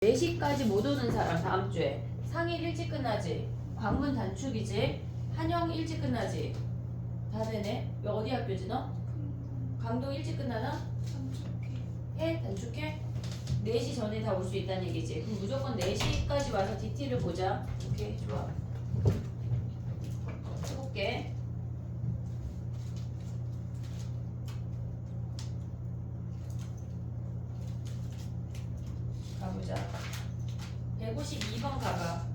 4시까지 못 오는 사람 다음 주에. 상일 일찍 끝나지. 광문 단축이지. 한영 일찍 끝나지. 다 되네. 어디 학교지 너? 강동 일찍 끝나나? 해? 단축해? 4시 전에 다 올 수 있다는 얘기지. 그럼 무조건 4시까지 와서 DT를 보자. 오케이, 좋아. 해볼게. 가보자. 152번 가봐.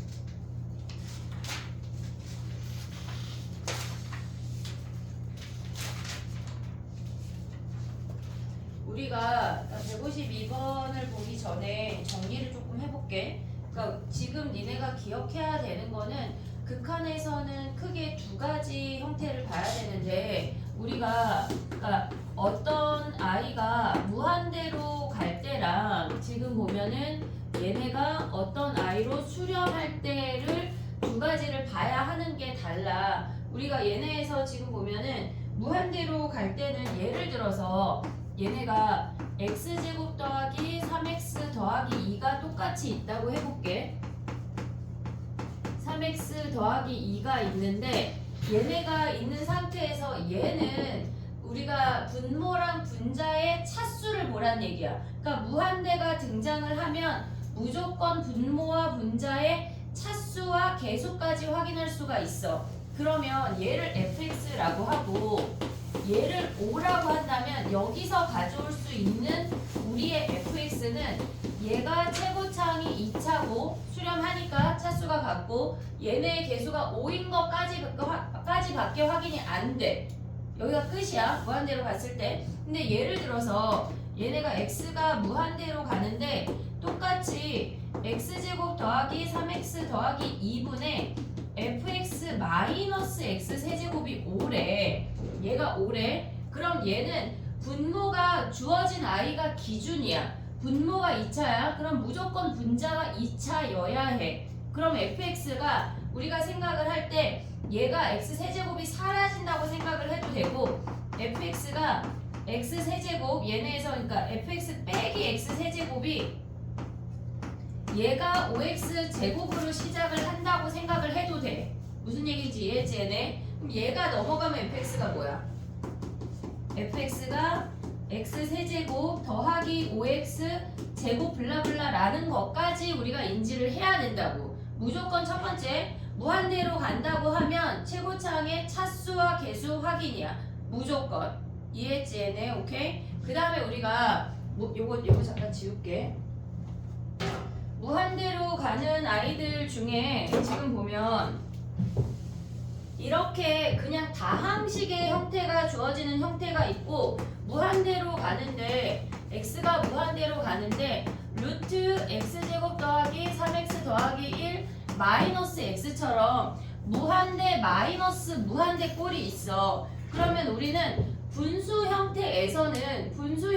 우리가 152번을 보기 전에 정리를 조금 해볼게. 그러니까 지금 니네가 기억해야 되는 거는 극한에서는 크게 두 가지 형태를 봐야 되는데 우리가 그러니까 어떤 아이가 무한대로 갈 때랑 지금 보면은 얘네가 어떤 아이로 수렴할 때를 두 가지를 봐야 하는 게 달라. 우리가 얘네에서 지금 보면은 무한대로 갈 때는 예를 들어서 얘네가 x제곱 더하기 3x 더하기 2가 똑같이 있다고 해볼게. 3x 더하기 2가 있는데 얘네가 있는 상태에서 얘는 우리가 분모랑 분자의 차수를 보란 얘기야. 그러니까 무한대가 등장을 하면 무조건 분모와 분자의 차수와 개수까지 확인할 수가 있어. 그러면 얘를 fx라고 하고 얘를 5라고 한다면 여기서 가져올 수 있는 우리의 fx는 얘가 최고차항이 2차고 수렴하니까 차수가 같고 얘네의 개수가 5인 것까지밖에 확인이 안 돼. 여기가 끝이야. 무한대로 갔을 때. 근데 예를 들어서 얘네가 x가 무한대로 가는데 똑같이 x제곱 더하기 3x 더하기 2분의 fx 마이너스 x 세제곱이 5래. 얘가 5래. 그럼 얘는 분모가 주어진 아이가 기준이야. 분모가 2차야. 그럼 무조건 분자가 2차여야 해. 그럼 fx가 우리가 생각을 할 때 얘가 x 세제곱이 사라진다고 생각을 해도 되고 fx가 x 세제곱 얘네에서 그러니까 fx 빼기 x 세제곱이 얘가 5x 제곱으로 시작을 한다고 생각을 해도 돼. 무슨 얘기인지 이해했지 얘네? 그럼 얘가 넘어가면 fx가 뭐야? fx가 x 세제곱 더하기 5x 제곱 블라블라라는 것까지 우리가 인지를 해야 된다고. 무조건 첫 번째 무한대로 간다고 하면 최고차항의 차수와 개수 확인이야. 무조건. 이해했지 얘네? 오케이? 그 다음에 우리가 요거 잠깐 지울게. 무한대로 가는 아이들 중에 지금 보면 이렇게 그냥 다항식의 형태가 주어지는 형태가 있고 무한대로 가는데 x가 무한대로 가는데 루트 x제곱 더하기 3x 더하기 1 마이너스 x처럼 무한대 마이너스 무한대 꼴이 있어. 그러면 우리는 분수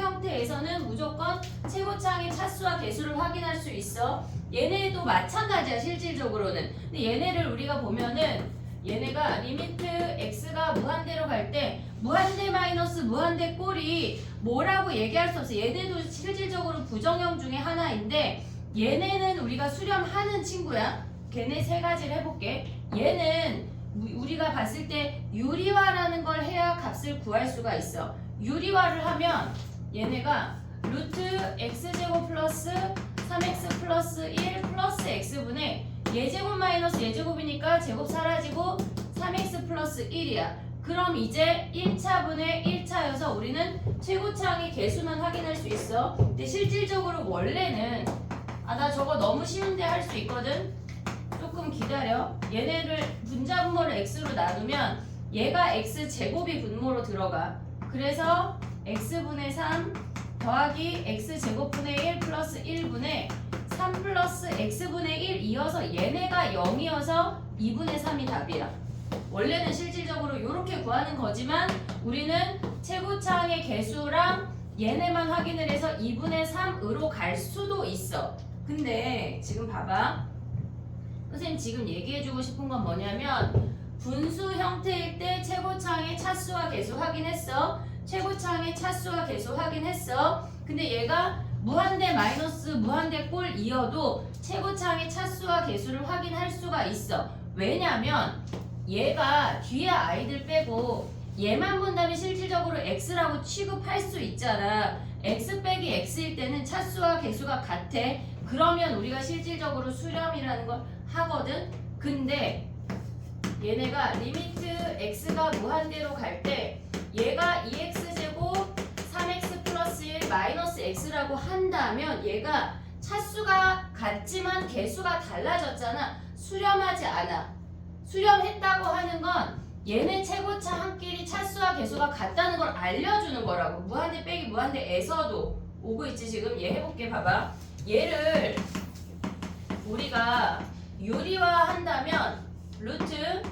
형태에서는 무조건 최고차항의 차수와 개수를 확인할 수 있어. 얘네도 마찬가지야 실질적으로는. 근데 얘네를 우리가 보면은 얘네가 리미트 x가 무한대로 갈 때 무한대 마이너스 무한대 꼴이 뭐라고 얘기할 수 없어. 얘네도 실질적으로 부정형 중에 하나인데 얘네는 우리가 수렴하는 친구야. 걔네 세 가지를 해볼게. 얘는 우리가 봤을 때 유리화라는 걸 해야 값을 구할 수가 있어. 유리화를 하면 얘네가 루트 x제곱 플러스 3x 플러스 1 플러스 x분의 예제곱 마이너스 예제곱이니까 제곱 사라지고 3x 플러스 1이야. 그럼 이제 1차분의 1차여서 우리는 최고차항의 개수만 확인할 수 있어. 근데 실질적으로 원래는 나 저거 너무 쉬운데 할 수 있거든. 조금 기다려. 얘네를 분자 분모를 x로 나누면 얘가 x제곱이 분모로 들어가. 그래서 x분의 3 더하기 x제곱분의 1 플러스 1분의 3 플러스 x분의 1 이어서 얘네가 0이어서 2분의 3이 답이야. 원래는 실질적으로 이렇게 구하는 거지만 우리는 최고차항의 개수랑 얘네만 확인을 해서 2분의 3으로 갈 수도 있어. 근데 지금 봐봐. 선생님 지금 얘기해주고 싶은 건 뭐냐면 분수 형태일 때 최고차항의 차수와 개수 확인했어. 최고차항의 차수와 개수 확인했어. 근데 얘가 무한대 마이너스 무한대 꼴 이어도 최고차항의 차수와 개수를 확인할 수가 있어. 왜냐면 얘가 뒤에 아이들 빼고 얘만 본다면 실질적으로 x라고 취급할 수 있잖아. x 빼기 x일 때는 차수와 개수가 같아. 그러면 우리가 실질적으로 수렴이라는 걸 하거든. 근데 얘네가 리미트 x가 무한대로 갈 때 얘가 2x제곱 3x 플러스 1 마이너스 x라고 한다면 얘가 차수가 같지만 개수가 달라졌잖아. 수렴하지 않아. 수렴했다고 하는 건 얘네 최고차항끼리 차수와 개수가 같다는 걸 알려주는 거라고. 무한대 빼기 무한대에서도 오고 있지. 지금 얘 해볼게. 봐봐. 얘를 우리가 유리화한다면 루트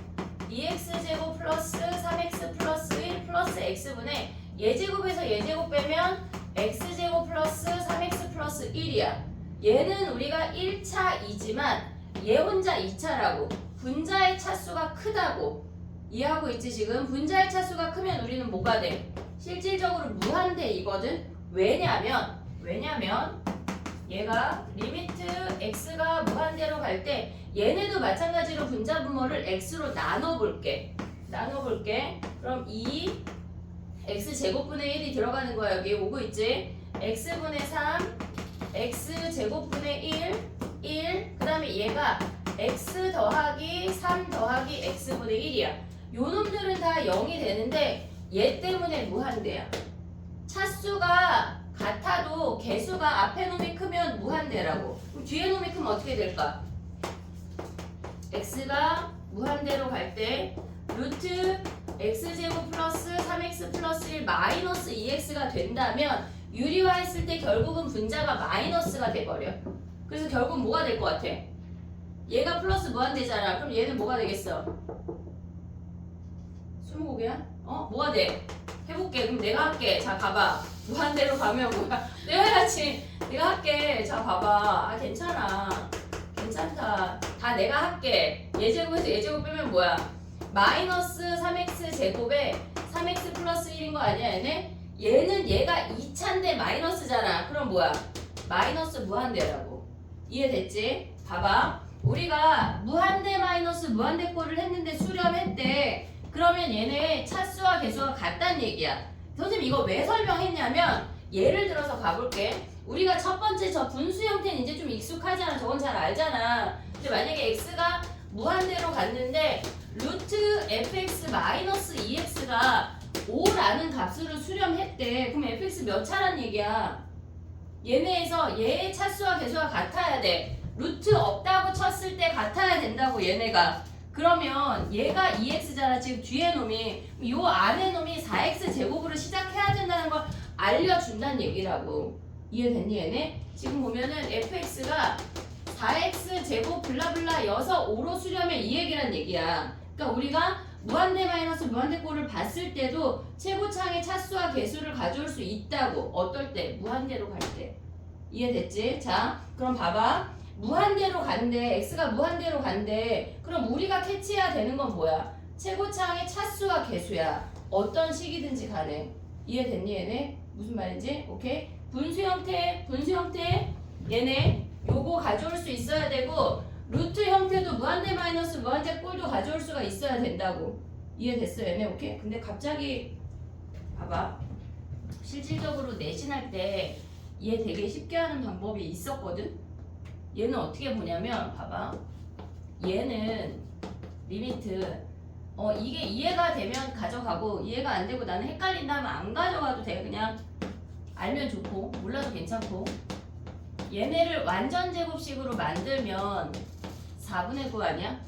2x제곱 플러스 3x 플러스 1 플러스 x분의 얘제곱에서 얘제곱 빼면 x제곱 플러스 3x 플러스 1이야. 얘는 우리가 1차이지만 얘 혼자 2차라고. 분자의 차수가 크다고. 이해하고 있지 지금? 분자의 차수가 크면 우리는 뭐가 돼? 실질적으로 무한대이거든? 왜냐면 얘가 리미트 x가 무한대로 갈 때 얘네도 마찬가지로 분자 분모를 x로 나눠볼게. 그럼 2 x제곱분의 1이 들어가는 거야. 여기 오고 있지? x분의 3 x제곱분의 1 그 다음에 얘가 x 더하기 3 더하기 x분의 1이야. 요 놈들은 다 0이 되는데 얘 때문에 무한대야. 차수가 같아도 개수가 앞에 놈이 크면 무한대라고. 그럼 뒤에 놈이 크면 어떻게 될까? x가 무한대로 갈 때 루트 x제곱 플러스 3x 플러스 1 마이너스 2x가 된다면 유리화했을 때 결국은 분자가 마이너스가 돼버려. 그래서 결국 뭐가 될 것 같아? 얘가 플러스 무한대잖아. 그럼 얘는 뭐가 되겠어? 20개야? 뭐가 돼? 해볼게. 그럼 내가 할게. 자, 봐봐. 무한대로 가면 뭐야? 내가 해야지. 내가 할게. 자, 봐봐. 괜찮아. 괜찮다. 다 내가 할게. 얘제곱에서 얘제곱 빼면 뭐야? 마이너스 3x 제곱에 3x 플러스 1인 거 아니야, 얘네? 얘는 얘가 2차인데 마이너스잖아. 그럼 뭐야? 마이너스 무한대라고. 이해됐지? 봐봐. 우리가 무한대 마이너스 무한대 꼴을 했는데 수렴했대. 그러면 얘네 차수와 개수가 같다는 얘기야. 선생님 이거 왜 설명했냐면 예를 들어서 가볼게. 우리가 첫 번째 저 분수 형태는 이제 좀 익숙하잖아. 저건 잘 알잖아. 근데 만약에 x가 무한대로 갔는데 루트 fx 마이너스 2x가 5라는 값으로 수렴했대. 그럼 fx 몇 차란 얘기야? 얘네에서 얘의 차수와 개수가 같아야 돼. 루트 없다고 쳤을 때 같아야 된다고 얘네가. 그러면 얘가 2x잖아. 지금 뒤에 놈이. 요 안에 놈이 4x 제곱으로 시작해야 된다는 걸 알려준다는 얘기라고. 이해됐니 얘네? 지금 보면은 fx가 4x 제곱 블라블라 여서 5로 수렴해 이 얘기란 얘기야. 그러니까 우리가 무한대 마이너스 무한대 꼴을 봤을 때도 최고차항의 차수와 개수를 가져올 수 있다고. 어떨 때? 무한대로 갈 때. 이해됐지? 자, 그럼 봐봐. 무한대로 간대. x가 무한대로 간대. 그럼 우리가 캐치해야 되는 건 뭐야? 최고차항의 차수와 개수야. 어떤 식이든지 간에. 이해됐니 얘네? 무슨 말인지? 오케이? 분수 형태 얘네 요거 가져올 수 있어야 되고 루트 형태도 무한대 마이너스 무한대 꼴도 가져올 수가 있어야 된다고. 이해됐어 얘네? 오케이? 근데 갑자기 봐봐. 실질적으로 내신할 때 얘 되게 쉽게 하는 방법이 있었거든? 얘는 어떻게 보냐면 봐봐. 얘는 리미트 이게 이해가 되면 가져가고 이해가 안 되고 나는 헷갈린다 하면 안 가져가도 돼. 그냥 알면 좋고 몰라도 괜찮고. 얘네를 완전 제곱식으로 만들면 4분의 9 아니야?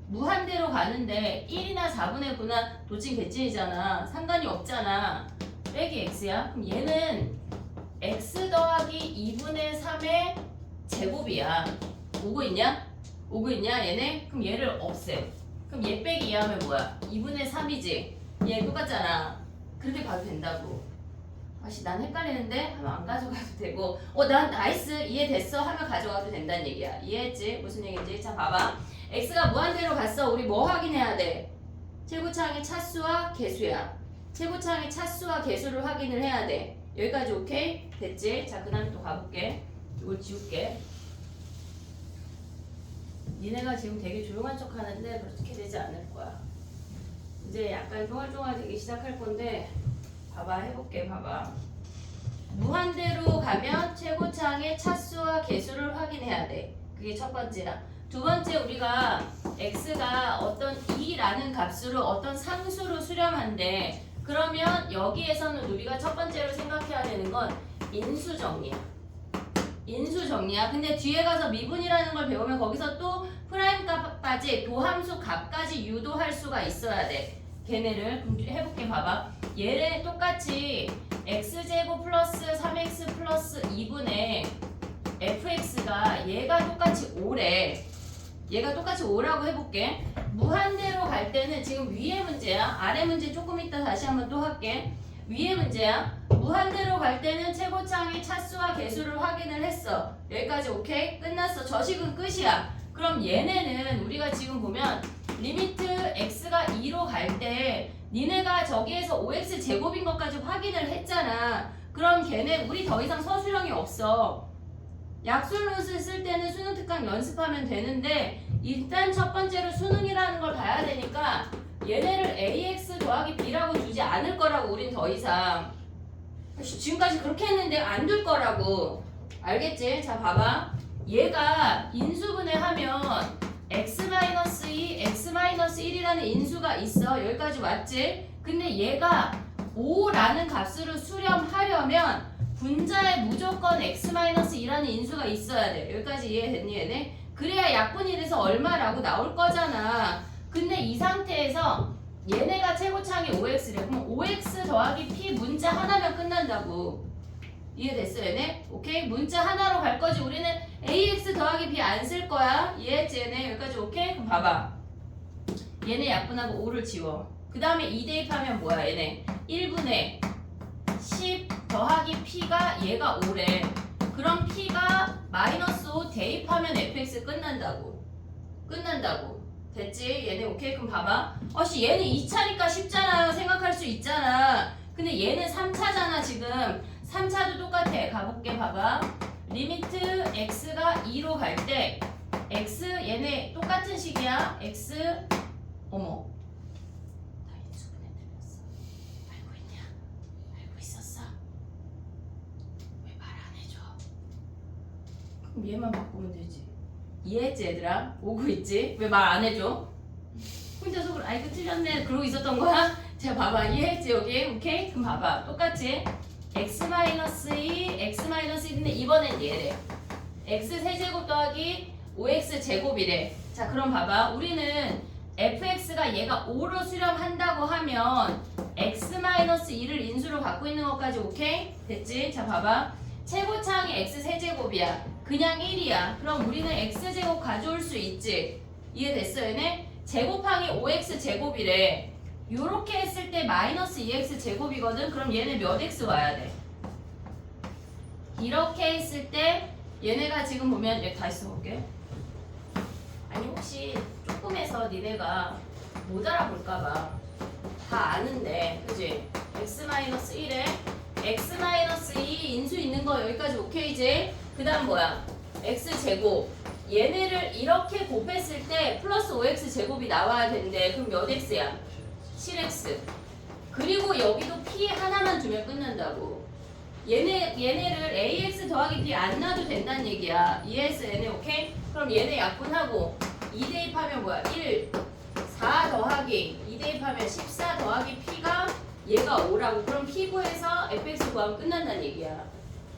무한대로 가는데 1이나 4분의 9나 도찐 개찐이잖아. 상관이 없잖아. 빼기 x야. 그럼 얘는 x 더하기 2분의 3의 제곱이야. 오고 있냐? 얘네? 그럼 얘를 없애. 그럼 얘 빼기 2 하면 뭐야? 2분의 3이지? 얘 똑같잖아. 그렇게 봐도 된다고. 아씨 난 헷갈리는데? 하면 안 가져가도 되고 난 나이스 이해됐어? 하면 가져가도 된다는 얘기야. 이해했지? 무슨 얘기인지? 자 봐봐. x가 무한대로 갔어. 우리 뭐 확인해야 돼? 최고차항의 차수와 개수야. 최고차항의 차수와 개수를 확인을 해야 돼. 여기까지 오케이? 됐지? 자, 그 다음에 또 가볼게. 이걸 지울게. 니네가 지금 되게 조용한 척 하는데 그렇게 되지 않을 거야. 이제 약간 쫑알쫑알 되기 시작할 건데 봐봐, 해볼게. 봐봐. 무한대로 가면 최고차항의 차수와 개수를 확인해야 돼. 그게 첫 번째라. 두 번째, 우리가 x가 어떤 2라는 값으로 어떤 상수로 수렴한대. 그러면 여기에서는 우리가 첫 번째로 생각해야 되는 건 인수정리야. 인수정리야. 근데 뒤에 가서 미분이라는 걸 배우면 거기서 또 프라임 값까지 도함수 값까지 유도할 수가 있어야 돼. 걔네를 그럼 해볼게. 봐봐. 얘를 똑같이 x제곱 플러스 3x 플러스 2분의 fx가 얘가 똑같이 5래. 얘가 똑같이 5라고 해볼게. 무한대로 갈 때는 지금 위에 문제야. 아래 문제 조금 이따 다시 한번 또 할게. 위에 문제야. 무한대로 갈 때는 최고차항의 차수와 개수를 확인을 했어. 여기까지 오케이? 끝났어. 저식은 끝이야. 그럼 얘네는 우리가 지금 보면 리미트 x가 2로 갈 때 니네가 저기에서 5x 제곱인 것까지 확인을 했잖아. 그럼 걔네 우리 더 이상 서술형이 없어. 약술롯을 쓸 때는 수능 특강 연습하면 되는데 일단 첫 번째로 수능이라는 걸 봐야 되니까 얘네를 ax 더하기 b라고 주지 않을 거라고. 우린 더 이상 지금까지 그렇게 했는데 안 둘 거라고. 알겠지? 자, 봐봐. 얘가 인수분해 하면 x-2, x-1이라는 인수가 있어. 여기까지 왔지? 근데 얘가 5라는 값으로 수렴하려면 분자에 무조건 x-2라는 인수가 있어야 돼. 여기까지 이해됐니 얘네? 그래야 약분이 돼서 얼마라고 나올 거잖아. 근데 이 상태에서 얘네가 최고차항이 5x래. 그럼 5x 더하기 p 문자 하나면 끝난다고. 이해됐어 얘네? 오케이? 문자 하나로 갈 거지. 우리는 ax 더하기 b 안 쓸 거야. 이해했지 얘네? 여기까지 오케이? 그럼 봐봐. 얘네 약분하고 5를 지워. 그 다음에 2 대입하면 뭐야 얘네? 1분의 10 더하기 p가 얘가 5래. 그럼 p가 마이너스 5 대입하면 fx 끝난다고. 끝난다고. 됐지? 얘네 오케이? 그럼 봐봐. 얘는 2차니까 쉽잖아. 생각할 수 있잖아. 근데 얘는 3차잖아 지금. 3차도 똑같아. 가볼게. 봐봐. 리미트 x가 2로 갈 때 x 얘네 똑같은 식이야. x 어머 나 인수분해 틀렸어. 알고 있냐? 알고 있었어? 왜 말 안 해줘? 그럼 얘만 바꾸면 되지. 이해했지 얘들아? 오고 있지? 왜 말 안 해줘? 혼자 속으로 이거 틀렸네 그러고 있었던 거야? 자 봐봐. 이해했지 여기? 오케이? 그럼 봐봐. 똑같이 x-2, x-1인데 이번엔 얘래. x 세제곱 더하기 5x 제곱이래. 자 그럼 봐봐. 우리는 fx가 얘가 5로 수렴한다고 하면 x-2를 인수로 갖고 있는 것까지 오케이? 됐지? 자 봐봐. 최고차항이 x 세제곱이야. 그냥 1이야. 그럼 우리는 x제곱 가져올 수 있지. 이해됐어 얘네? 제곱항이 5x 제곱이래. 요렇게 했을 때 마이너스 2x 제곱이거든. 그럼 얘네 몇 x 와야 돼? 이렇게 했을 때 얘네가 지금 보면 얘 다시 써볼게. 아니 혹시 조금 해서 니네가 못 알아볼까봐 다 아는데 그지? x-1에 x-2 인수 있는 거 여기까지 오케이지? 그 다음 뭐야? x제곱. 얘네를 이렇게 곱했을 때 플러스 5x 제곱이 나와야 되는데 그럼 몇 x야? 7x. 그리고 여기도 p 하나만 주면 끝난다고. 얘네를 ax 더하기 b 안 놔도 된다는 얘기야. 이해했어 얘네 오케이? 그럼 얘네 약분하고 2 대입하면 뭐야? 1, 4 더하기 2 대입하면 14 더하기 p가 얘가 5라고. 그럼 p 구해서 fx 구하면 끝난다는 얘기야.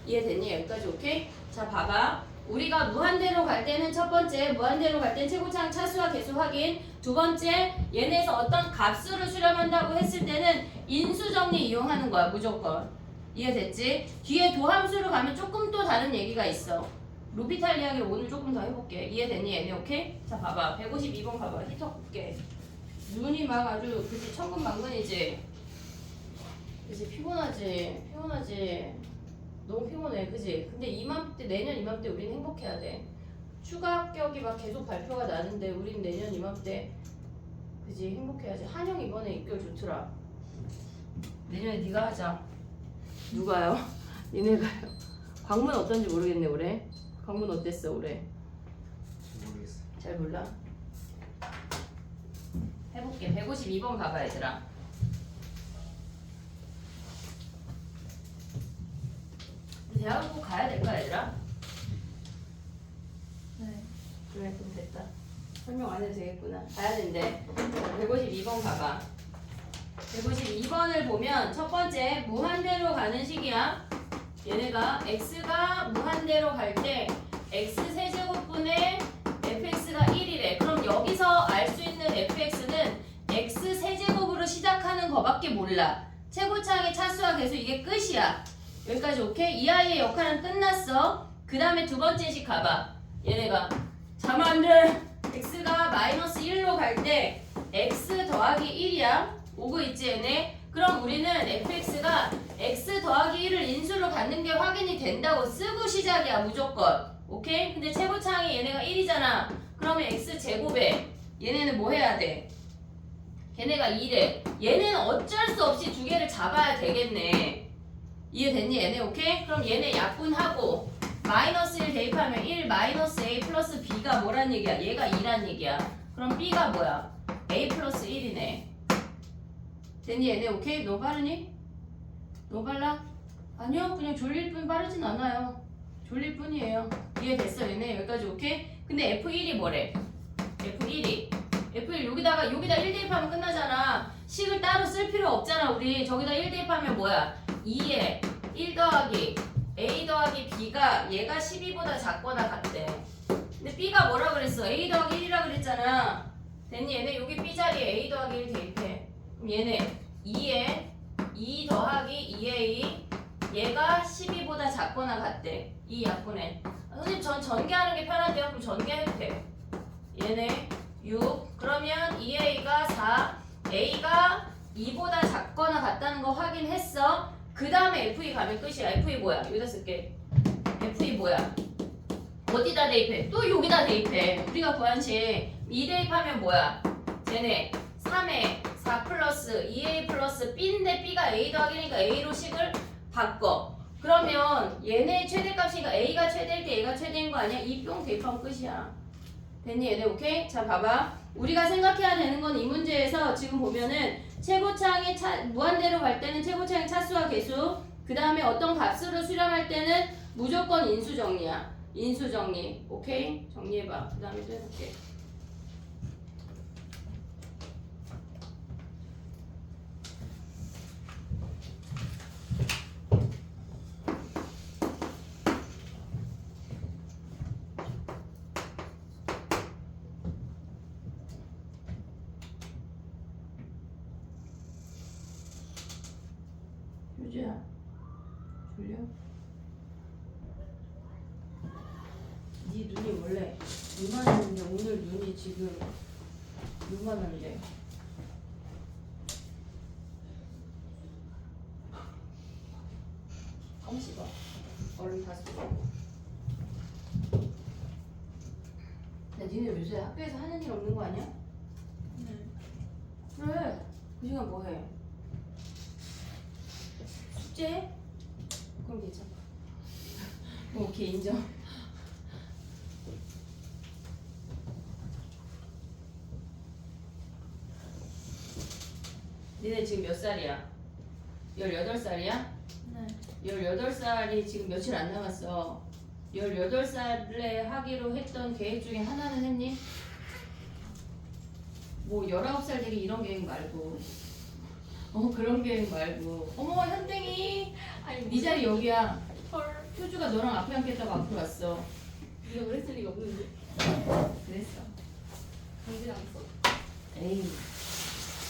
이해됐니? 여기까지 오케이? 자 봐봐. 우리가 무한대로 갈 때는 첫 번째 무한대로 갈 때는 최고차항 차수와 개수 확인. 두 번째 얘네에서 어떤 값으로 수렴한다고 했을 때는 인수정리 이용하는 거야 무조건. 이해됐지? 뒤에 도함수로 가면 조금 또 다른 얘기가 있어. 루피탈 이야기를 오늘 조금 더 해볼게. 이해됐니 얘네 오케이? 자 봐봐. 152번 봐봐. 히터 볼게. 눈이 막 아주 그치 천근만근이지? 그치 피곤하지? 너무 피곤해 그치? 근데 이맘때 내년 이맘때 우린 행복해야 돼. 추가 합격이 막 계속 발표가 나는데 우린 내년 이맘때 그치 행복해야지. 한영 이번에 입결 좋더라. 내년에 네가 하자. 누가요? 얘네가요. 광문 어떤지 모르겠네 올해. 광문 어땠어 올해? 모르겠어요. 잘 몰라. 해볼게. 152번 가봐 얘들아. 대학을 꼭 가야 될까 얘들아? 네. 그래 그럼 됐다. 설명 안 해도 되겠구나. 가야 된대. 152번 가봐. 152번을 보면 첫 번째 무한대로 가는 식이야. 얘네가 x가 무한대로 갈 때 x 세제곱분의 fx가 1이래. 그럼 여기서 알 수 있는 fx는 x 세제곱으로 시작하는 거밖에 몰라. 최고차항의 차수와 계수 이게 끝이야. 여기까지 오케이? 이 아이의 역할은 끝났어. 그 다음에 두 번째 식 가봐. 얘네가 자만들 x가 마이너스 1로 갈 때 x 더하기 1이야. 오고 있지 얘네? 그럼 우리는 fx가 x 더하기 1을 인수로 갖는 게 확인이 된다고 쓰고 시작이야 무조건. 오케이? 근데 최고차항이 얘네가 1이잖아. 그러면 x 제곱에 얘네는 뭐 해야 돼? 걔네가 2래. 얘네는 어쩔 수 없이 두 개를 잡아야 되겠네. 이해됐니 얘네? 오케이? 그럼 얘네 약분하고 마이너스 1 대입하면 1 마이너스 a 플러스 b가 뭐란 얘기야? 얘가 2란 얘기야. 그럼 b가 뭐야? a 플러스 1이네. 됐니 얘네? 오케이? 너 빠르니? 너 빨라? 아니요 그냥 졸릴 뿐 빠르진 않아요. 졸릴 뿐이에요. 이해됐어 얘네? 여기까지 오케이? 근데 F1이 뭐래? F1 여기다 1 대입하면 끝나잖아. 식을 따로 쓸 필요 없잖아 우리. 저기다 1 대입하면 뭐야? 2에 1 더하기 a 더하기 b가 얘가 12보다 작거나 같대. 근데 b가 뭐라 그랬어? a 더하기 1이라 그랬잖아. 됐니 얘네? 여기 b 자리에 a 더하기 1 대입해. 그럼 얘네 2에 2 더하기 2a 얘가 12보다 작거나 같대. 이 약분에 선생님 전 전개하는 게 편한데요? 그럼 전개해도 돼. 얘네 6 그러면 2a가 4 a가 2보다 작거나 같다는 거 확인했어. 그 다음에 FE 가면 끝이야. FE 뭐야? 여기다 쓸게. FE 뭐야? 어디다 대입해? 또 여기다 대입해. 우리가 구한 식 2 대입하면 뭐야? 쟤네 3에 4 플러스 2a 플러스 b인데 b가 a 더하기니까 a로 식을 바꿔. 그러면 얘네 최대값이니까 a가 최대일 때 얘가 최대인 거 아니야? 이 뿅 대입하면 끝이야. 됐니 얘네? 오케이? 자 봐봐. 우리가 생각해야 되는 건 이 문제에서 지금 보면은 최고차항이 무한대로 갈 때는 최고차항 차수와 계수 그 다음에 어떤 값으로 수렴할 때는 무조건 인수정리야. 인수정리. 오케이? 정리해봐. 그 다음에 또 해볼게. 효주야 졸려? 네 눈이 원래 이만했는데 오늘 눈이 지금 요만한데 껌 씹어. 얼른 다 씹어. 근데 니네 요새 학교에서 하는 일 없는 거 아니야? 네. 그래 그 시간 뭐 해? 숙제? 그럼 괜찮아. 오케이 인정. 니네 지금 몇 살이야? 18살이야? 네. 18살이 지금 며칠 안 남았어. 18살에 하기로 했던 계획 중에 하나는 했니? 뭐 19살 되기 이런 계획 말고 그런 계획 말고 어머 현땡이 아니 네 자리 여기야. 헐. 효주가 너랑 앞에 앉겠다고 앞으로 왔어. 네가 그랬을 리가 없는데. 그랬어. 강제당했어. 에이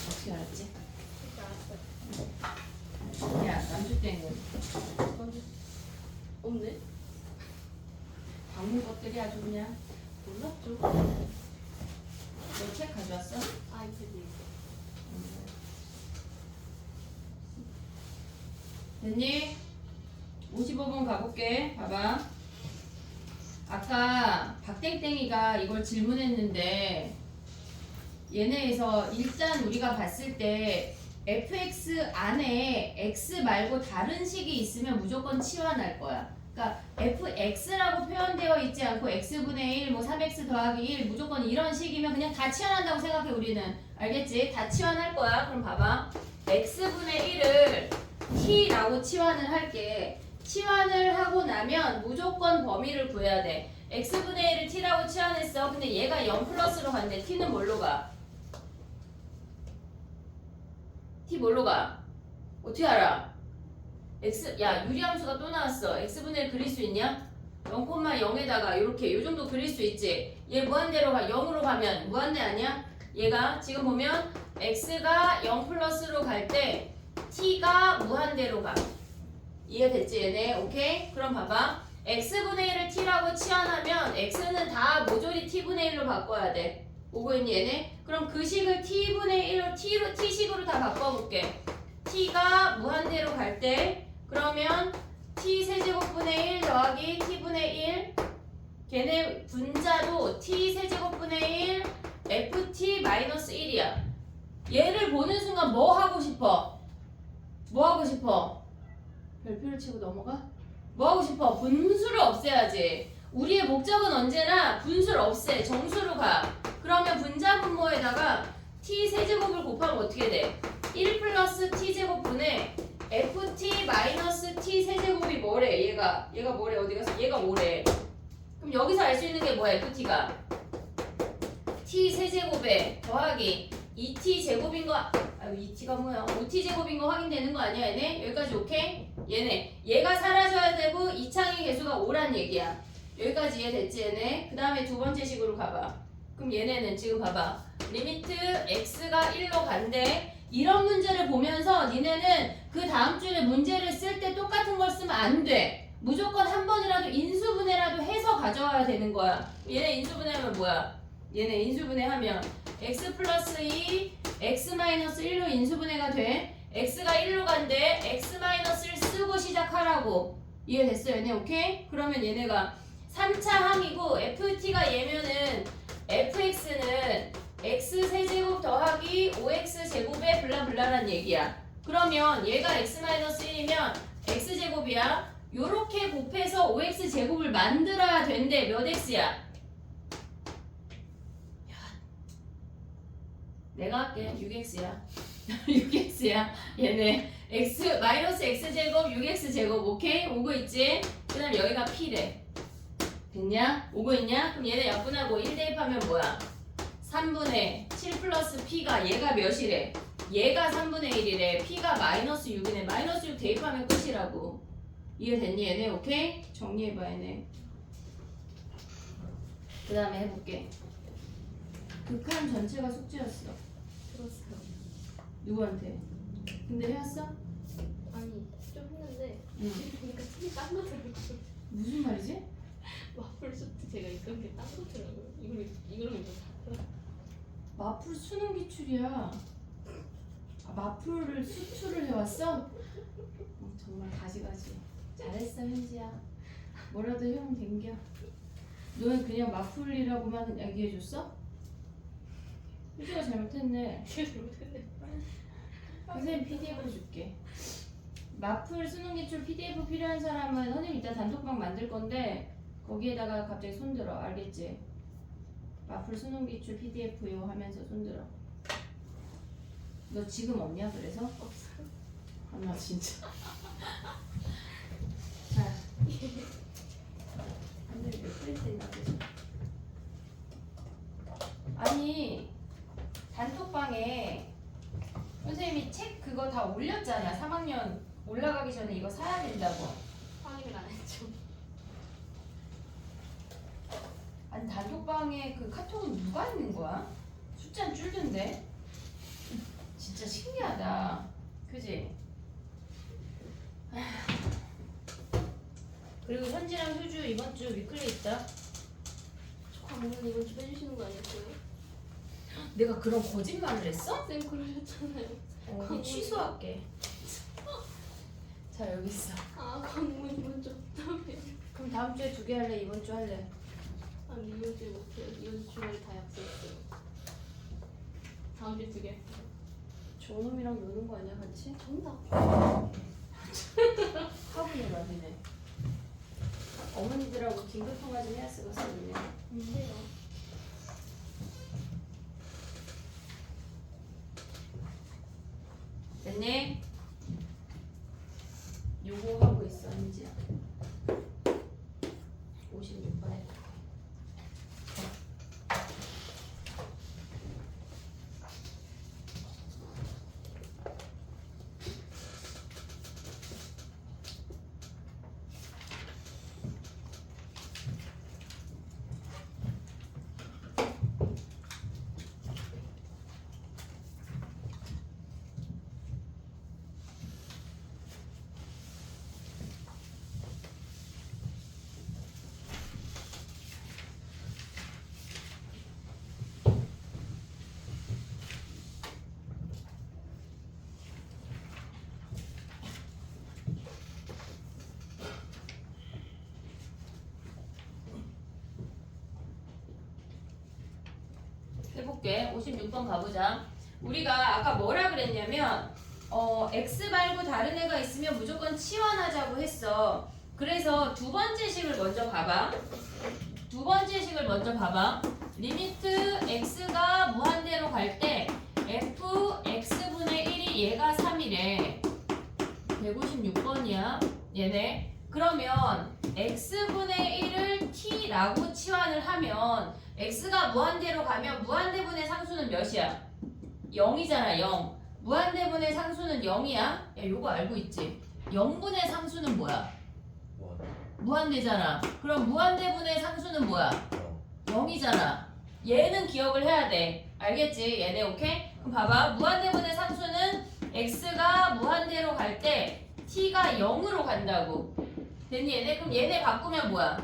어떻게 알았지? 그렇게 알았어요. 야 남주 땡은 없네. 방문 것들이 아주 그냥 몰랐죠. 너 책 가져왔어? 아이패드 있어. 됐니? 55번 가볼게. 봐봐. 아까 박땡땡이가 이걸 질문했는데 얘네에서 일단 우리가 봤을 때 fx 안에 x 말고 다른 식이 있으면 무조건 치환할 거야. 그러니까 fx라고 표현되어 있지 않고 x분의 1, 뭐 3x 더하기 1 무조건 이런 식이면 그냥 다 치환한다고 생각해 우리는. 알겠지? 다 치환할 거야. 그럼 봐봐. x분의 1을 t라고 치환을 할게. 치환을 하고 나면 무조건 범위를 구해야 돼. x분의 1을 t라고 치환했어. 근데 얘가 0 플러스로 간대. t는 뭘로 가? t 뭘로 가? 어떻게 알아? x, 야 유리함수가 또 나왔어. x분의 1 그릴 수 있냐? 0,0에다가 이렇게 요 정도 그릴 수 있지. 얘 무한대로 가. 0으로 가면 무한대 아니야? 얘가 지금 보면 x가 0 플러스로 갈 때 t가 무한대로 가. 이해됐지 얘네? 오케이? 그럼 봐봐. x분의 1을 t라고 치환하면 x는 다 모조리 t분의 1로 바꿔야 돼. 오고 있니 얘네? 그럼 그 식을 t분의 1로 t식으로 다 바꿔볼게. t가 무한대로 갈 때 그러면 t 세제곱분의 1 더하기 t분의 1 걔네 분자도 t 세제곱분의 1 ft 마이너스 1이야. 얘를 보는 순간 뭐 하고 싶어? 뭐 하고 싶어? 별표를 치고 넘어가? 뭐 하고 싶어? 분수를 없애야지. 우리의 목적은 언제나 분수를 없애. 정수로 가. 그러면 분자 분모에다가 t 세제곱을 곱하면 어떻게 돼? 1 플러스 t제곱분의 ft 마이너스 t 세제곱이 뭐래? 얘가 뭐래? 어디 갔어? 얘가 뭐래? 그럼 여기서 알 수 있는 게 뭐야? ft가 t 세제곱에 더하기 2t 제곱인 거 아유 2t가 뭐야? 5t 제곱인 거 확인되는 거 아니야 얘네? 여기까지 오케이? 얘가 사라져야 되고 이창의 개수가 5란 얘기야. 여기까지 이해됐지 얘네? 그 다음에 두 번째 식으로 가봐. 그럼 얘네는 지금 봐봐. 리미트 x가 1로 간대. 이런 문제를 보면서 니네는 그 다음 주에 문제를 쓸 때 똑같은 걸 쓰면 안 돼. 무조건 한 번이라도 인수분해라도 해서 가져와야 되는 거야. 얘네 인수분해하면 뭐야? 얘네 인수분해하면 x 플러스 2 x 마이너스 1로 인수분해가 돼. x가 1로 간대. x 마이너스 1 쓰고 시작하라고. 이해됐어 얘네? 오케이? 그러면 얘네가 3차 항이고 ft가 얘면은 fx는 x 세제곱 더하기 5x 제곱의 블라블라란 얘기야. 그러면 얘가 x 마이너스 1이면 x 제곱이야. 요렇게 곱해서 5x 제곱을 만들어야 된대. 몇 x야? 내가 할게. 6x야. 6x야. 얘네 x 마이너스 x 제곱 6x 제곱. 오케이? 오고 있지? 그 다음 여기가 p래. 됐냐? 오고 있냐? 그럼 얘네 약분하고 1 대입하면 뭐야? 3분의 7 플러스 p가 얘가 몇이래? 얘가 3분의 1이래. p가 마이너스 6이네. 마이너스 6 대입하면 끝이라고. 이해됐니 얘네? 오케이? 정리해봐 얘네. 그 다음에 해볼게. 극한 전체가 숙제였어. 들었어요. 누구한테? 근데 해왔어? 아니 좀 했는데 응. 그러니까 책이 딴 거더라고요. 무슨 말이지? 와플 수트 제가 이런 게 딴 거더라고요. 이걸로 이거 다. 마풀 수능 기출이야. 아, 마풀을 수투를 해왔어? 정말 가지가지. 잘했어 현지야. 뭐라도 형 댕겨. 너는 그냥 마풀이라고만 얘기해줬어? 현지가 잘못했네. 제가 잘못했네. 선생님 PDF 줄게. 마풀 수능 기출 PDF 필요한 사람은 선생님 이따 단톡방 만들 건데 거기에다가 갑자기 손들어. 알겠지? 마풀 수능 기출 PDF요 하면서 손들어. 너 지금 없냐 그래서? 없어요. 아, 나 진짜. 자. 근데 몇 프린트 있나 보자. 아니 단톡방에 선생님이 책 그거 다 올렸잖아. 3학년 올라가기 전에 이거 사야 된다고. 확인을 안 했죠. 아니 단톡방에 그 카톡은 누가 있는 거야? 숫자는 줄던데? 진짜 신기하다. 그지? 그리고 현지랑 효주 이번 주 위클리 있다. 저 광고는 이번 주 빼주시는 거 아니었어요? 내가 그런 거짓말을 했어? 쌤 그러셨잖아요. 이거 취소할게. 자 여기 있어. 아 광고 이번 주 없다며. 그럼 다음 주에 2개 할래? 이번 주 할래? 아니 이번 주에 못해요. 이번 주 주말에 다 약속했어요. 다음 주에 2개 할게요. 저놈이랑 노는 거 아니야 같이? 정답. 화분을 만드네. 어머니들하고 긴급 통화 좀 해야 쓰고 있네. 뭔데요? 됐니? 요거 하고 있어 이제 56번에 해볼게. 56번 가보자. 우리가 아까 뭐라 그랬냐면 X 말고 다른 애가 있으면 무조건 치환하자고 했어. 그래서 두 번째 식을 먼저 봐봐. 두 번째 식을 먼저 봐봐. 리미트 X가 무한대로 갈 때 fx분의 1이 얘가 3이래. 156번이야. 얘네. 그러면 x분의 1을 t라고 치환을 하면 x가 무한대로 가면 무한대분의 상수는 몇이야? 0이잖아. 0. 무한대분의 상수는 0이야. 야 요거 알고 있지? 0분의 상수는 뭐야? 원. 무한대잖아. 그럼 무한대분의 상수는 뭐야? 0. 0이잖아. 얘는 기억을 해야 돼. 알겠지? 얘네 오케이? 그럼 봐봐. 무한대분의 상수는 x가 무한대로 갈 때 t가 0으로 간다고. 됐니 얘네? 그럼 얘네 바꾸면 뭐야?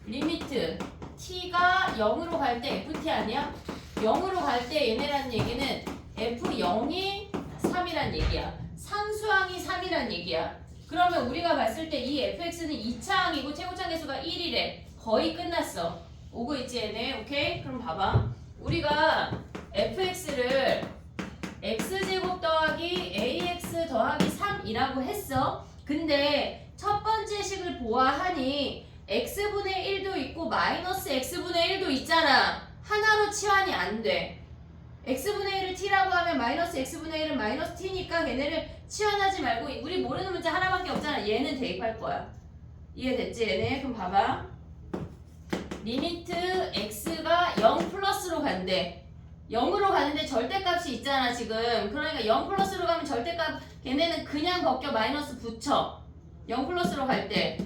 리미트 t가 0으로 갈 때 ft 아니야? 0으로 갈 때 얘네라는 얘기는 f0이 3이란 얘기야. 상수항이 3이란 얘기야. 그러면 우리가 봤을 때 이 fx는 2차항이고 최고차 계수가 1이래. 거의 끝났어. 오고 있지 얘네? 오케이? 그럼 봐봐. 우리가 fx를 x제곱 더하기 ax 더하기 3이라고 했어. 근데 첫 번째 식을 보아하니 x분의 1도 있고 마이너스 x분의 1도 있잖아. 하나로 치환이 안 돼. x분의 1을 t라고 하면 마이너스 x분의 1은 마이너스 t니까 걔네를 치환하지 말고 우리 모르는 문자 하나밖에 없잖아. 얘는 대입할 거야. 이해됐지 얘네? 그럼 봐봐. 리미트 x가 0 플러스로 간대. 0으로 가는데 절대값이 있잖아 지금. 그러니까 0 플러스로 가면 절대값 걔네는 그냥 벗겨 마이너스 붙여. 0 플러스로 갈 때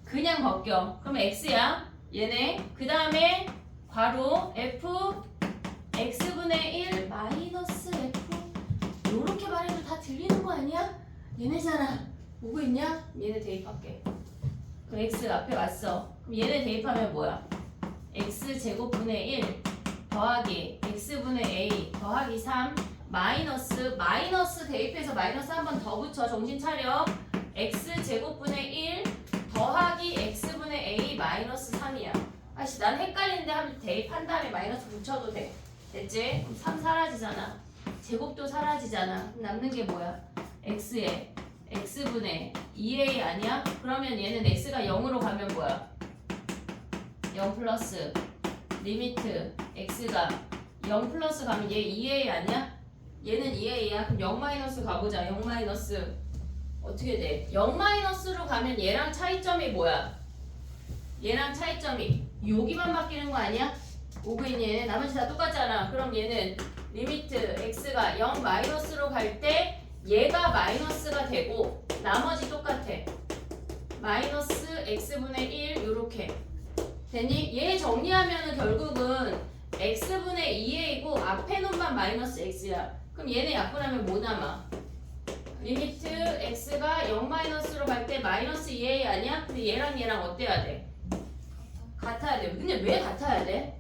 그냥 벗겨. 그럼 x야 얘네. 그 다음에 괄호 f x분의 1 마이너스 f 요렇게 말해도 다 들리는 거 아니야? 얘네잖아. 보고 있냐? 얘네 대입할게. 그럼 x 앞에 왔어. 그럼 얘네 대입하면 뭐야? x제곱분의 1 더하기 x분의 a 더하기 3 마이너스 대입해서 마이너스 한 번 더 붙여. 정신 차려. x제곱분의 1 더하기 x분의 a 마이너스 3이야. 아씨 난 헷갈리는데 하면 대입한 다음에 마이너스 붙여도 돼. 됐지? 그럼 3 사라지잖아. 제곱도 사라지잖아. 그럼 남는 게 뭐야? x에 x분의 2a 아니야? 그러면 얘는 x가 0으로 가면 뭐야? 0 플러스 리미트 x가 0 플러스 가면 얘 2a 아니야? 얘는 2a야. 그럼 0 마이너스 가보자. 0 마이너스 어떻게 돼? 0 마이너스로 가면 얘랑 차이점이 뭐야? 얘랑 차이점이 여기만 바뀌는 거 아니야? 오고 있니 얘네? 나머지 다 똑같잖아. 그럼 얘는 리미트 x가 0 마이너스로 갈 때 얘가 마이너스가 되고 나머지 똑같아. 마이너스 x분의 1 요렇게 됐니? 얘 정리하면은 결국은 x분의 2a이고 앞에 놈만 마이너스 x야. 그럼 얘네 약분하면 뭐 남아? 리미트 x가 0 마이너스로 갈 때 마이너스 2a 아니야? 근데 얘랑 얘랑 어때야 돼? 같아야 돼. 근데 왜 같아야 돼?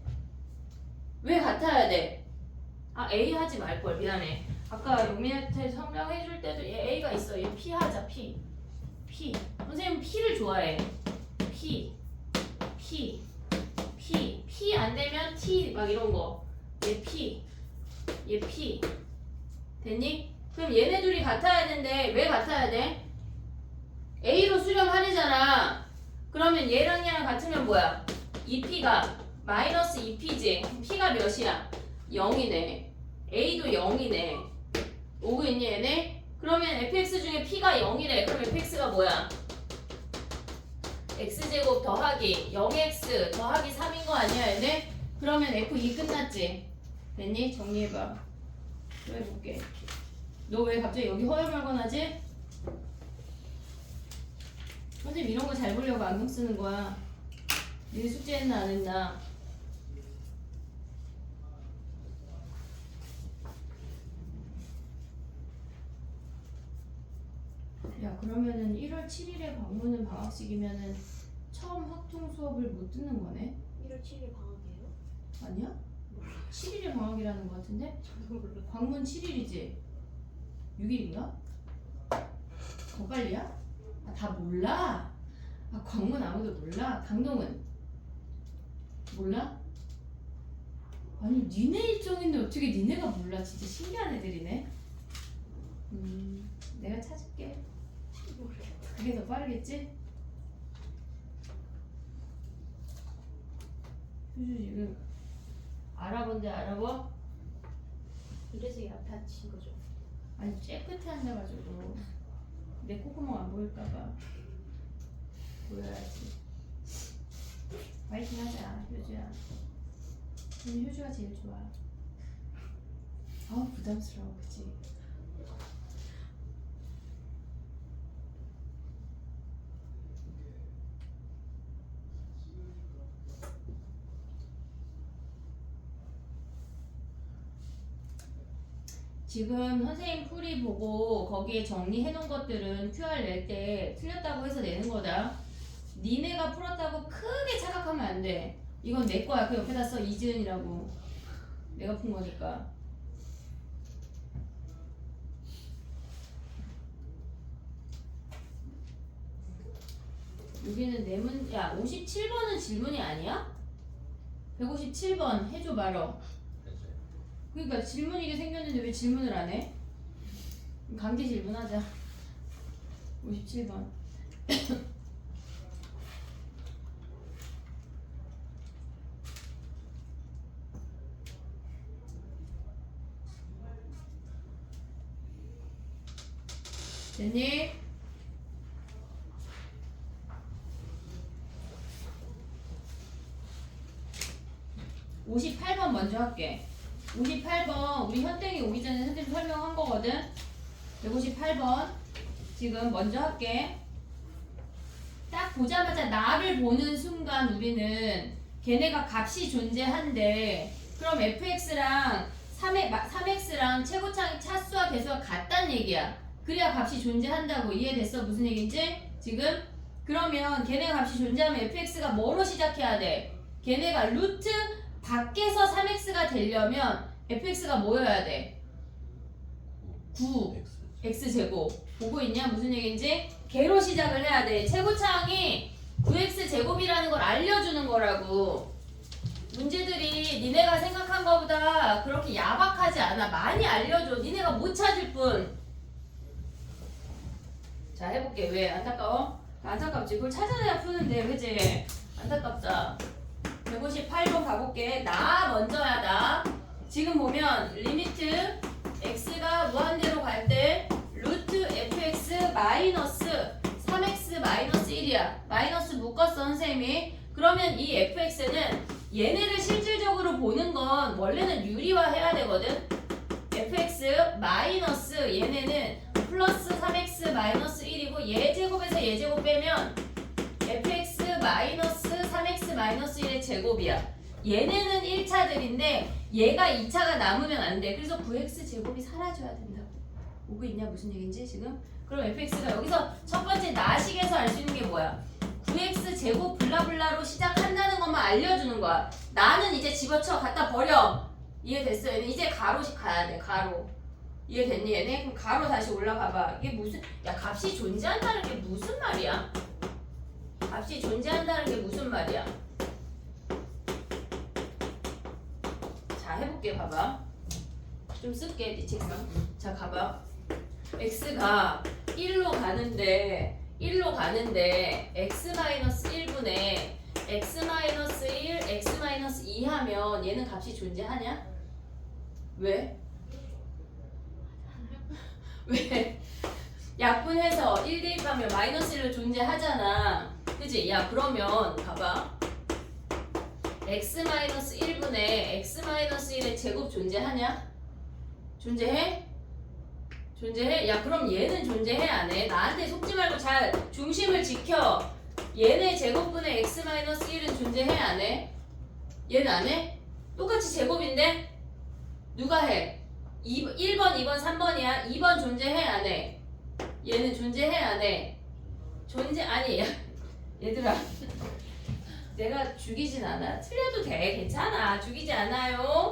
왜 같아야 돼? 아 a 하지 말걸. 미안해. 아까 영민한테 설명해줄 때도 얘 a가 있어. 얘 p 하자. p 선생님 p를 좋아해. p 안 되면 t 막 이런 거. 얘 p 됐니? 그럼 얘네 둘이 같아야 되는데 왜 같아야 돼? A로 수렴하래잖아. 그러면 얘랑 얘랑 같으면 뭐야? 2P가 마이너스 2P지. P가 몇이야? 0이네. A도 0이네. 오고 있니 얘네? 그러면 fx 중에 P가 0이래. 그럼 fx가 뭐야? x제곱 더하기 0x 더하기 3인 거 아니야 얘네? 그러면 f2 끝났지? 됐니? 정리해봐. 또 해볼게. 너 왜 갑자기 여기 허여멀건하지? 선생님 이런 거 잘 보려고 안경 쓰는 거야. 니네 숙제 했나 안 했나? 야 그러면은 1월 7일에 방문은 방학식이면은 처음 확통 수업을 못 듣는 거네? 1월 7일 방학이에요? 아니야? 7일에 방학이라는 거 같은데? 저도 몰라. 광문 7일이지? 6일인가? 더 빨리야? 아, 다 몰라? 아 광문 아무도 몰라? 강동은? 몰라? 아니 니네 일정인데 어떻게 니네가 몰라? 진짜 신기한 애들이네. 내가 찾을게. 그게 더 빠르겠지? 휴주 지금 알아본데 알아봐? 이래서 이 앞에 앉힌 거죠. 아니 쟤 끝에 앉아가지고 내 콧구멍 안 보일까봐 보여야지. 파이팅 하자 효주야. 오늘 효주가 제일 좋아. 아우 부담스러워 그치? 지금 선생님 풀이 보고 거기에 정리해 놓은 것들은 QR 낼 때 틀렸다고 해서 내는 거다. 니네가 풀었다고 크게 착각하면 안 돼. 이건 내 거야. 그 옆에다 써. 이지은이라고. 내가 푼 거니까. 여기는 네 문, 야 57번은 질문이 아니야? 157번 해줘 말어. 그러니까 질문이게 생겼는데 왜 질문을 안 해? 강제 질문하자. 57번. 됐니? (58번) 먼저 할게. 58번 우리 현땡이 오기 전에 선생님 설명한 거거든. 158번 지금 먼저 할게. 딱 보자마자 나를 보는 순간 우리는 걔네가 값이 존재한대. 그럼 fx랑 3x랑 최고차항 차수와 개수가 같다는 얘기야. 그래야 값이 존재한다고. 이해됐어? 무슨 얘기인지? 지금? 그러면 걔네가 값이 존재하면 fx가 뭐로 시작해야 돼? 걔네가 루트 밖에서 3x가 되려면 fx가 뭐여야 돼? 9 x제곱. 보고 있냐? 무슨 얘기인지? 개로 시작을 해야 돼. 최고차항이 9x제곱이라는 걸 알려주는 거라고. 문제들이 니네가 생각한 것보다 그렇게 야박하지 않아. 많이 알려줘. 니네가 못 찾을 뿐. 자 해볼게. 왜? 안타까워? 안타깝지. 그걸 찾아내야 푸는데 그치? 안타깝다. 158번 가볼게. 나 먼저야 나. 지금 보면 리미트 x가 무한대로 갈 때 루트 fx 마이너스 3x 마이너스 1이야. 마이너스 묶었어 선생님이. 그러면 이 fx는 얘네를 실질적으로 보는 건 원래는 유리화해야 되거든. fx 마이너스 얘네는 플러스 3x 마이너스 1이고 얘 제곱에서 얘 제곱 빼면 fx 마이너스 3x 마이너스 1의 제곱이야. 얘네는 1차들인데 얘가 2차가 남으면 안 돼. 그래서 9x 제곱이 사라져야 된다고. 오고 있냐? 무슨 얘기인지 지금? 그럼 fx가 여기서 첫 번째 나식에서 알 수 있는 게 뭐야? 9x 제곱 블라블라로 시작한다는 것만 알려주는 거야. 나는 이제 집어쳐 갖다 버려. 이해됐어? 얘는 이제 가로씩 가야 돼. 가로. 이해됐니 얘네? 그럼 가로 다시 올라가봐. 이게 무슨, 야 값이 존재한다는 게 무슨 말이야? 값이 존재한다는 게 무슨 말이야? 자 해볼게. 봐봐. 좀 쓸게 네 책상. 자 가봐. x가 1로 가는데 x-1분의 x-1, x-2 하면 얘는 값이 존재하냐? 왜? 왜? 약분해서 1 대입하면 -1로 존재하잖아. 그지? 야 그러면 봐봐. x-1분의 x-1의 제곱 존재하냐? 존재해? 존재해? 야 그럼 얘는 존재해 안 해? 나한테 속지 말고 잘 중심을 지켜. 얘네 제곱분의 x-1은 존재해 안 해? 얘는 안 해? 똑같이 제곱인데? 누가 해? 1번, 2번, 3번이야. 2번 존재해 안 해? 얘는 존재해 안 해? 아니 야, 얘들아 내가 죽이진 않아. 틀려도 돼. 괜찮아. 죽이지 않아요.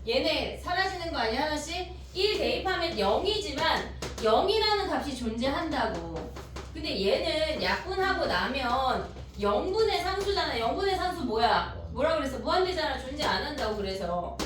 얘네 사라지는 거 아니야 하나씩? 1 대입하면 0이지만 0이라는 값이 존재한다고. 근데 얘는 약분하고 나면 0분의 상수잖아. 0분의 상수 뭐야? 뭐라 그랬어? 무한대잖아. 존재 안 한다고 그래서.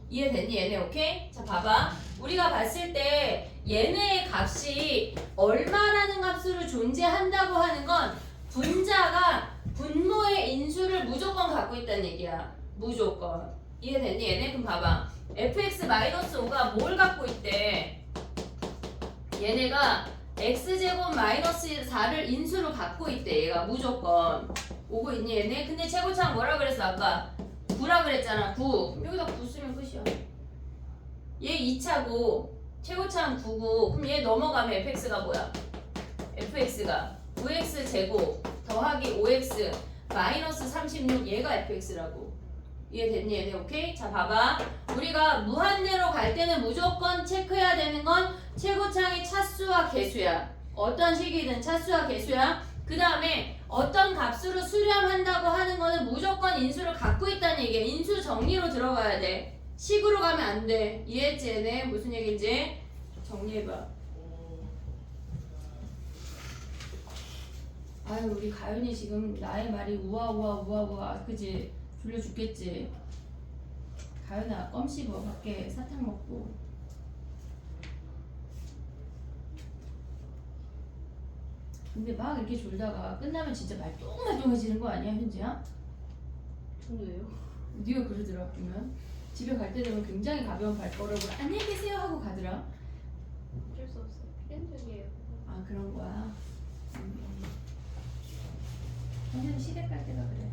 이해됐니 얘네? 오케이? 자 봐봐. 우리가 봤을 때 얘네의 값이 얼마라는 값으로 존재한다고 하는 건 분자가 분모의 인수를 무조건 갖고 있다는 얘기야. 무조건. 이해됐니 얘네? 그럼 봐봐. fx-5가 뭘 갖고 있대? 얘네가 x제곱 -4를 인수로 갖고 있대. 얘가 무조건. 오고 있니 얘네? 근데 최고차는 뭐라 그랬어 아까? 9라 그랬잖아. 9. 그럼 여기다 9 쓰면 끝이야. 얘 2차고 최고차는 9고 그럼 얘 넘어가면 fx가 뭐야? fx가 9x 제곱 더하기 5x 마이너스 36 얘가 fx라고. 이해됐니 얘네? 오케이? 자 봐봐. 우리가 무한대로 갈 때는 무조건 체크해야 되는 건 최고차의 차수와 개수야. 어떤 식이든 차수와 개수야. 그 다음에 어떤 값으로 수렴한다고 하는 거는 무조건 인수를 갖고 있다는 얘기야. 인수 정리로 들어가야 돼. 식으로 가면 안 돼. 이해했지 얘네? 무슨 얘기인지 정리해봐. 아유 우리 가연이 지금 나의 말이 우아우아 그지? 졸려 죽겠지? 가연아 껌 씹어. 밖에 사탕 먹고. 근데 막 이렇게 졸다가 끝나면 진짜 말똥말똥해지는 거 아니야 현지야? 저는 왜요? 네가 그러더라. 보면 집에 갈 때 되면 굉장히 가벼운 발걸음으로 안녕히 계세요 하고 가더라. 어쩔 수 없어요. 필연적이에요. 아 그런 거야. 현지는 시댁 갈 때가 그래.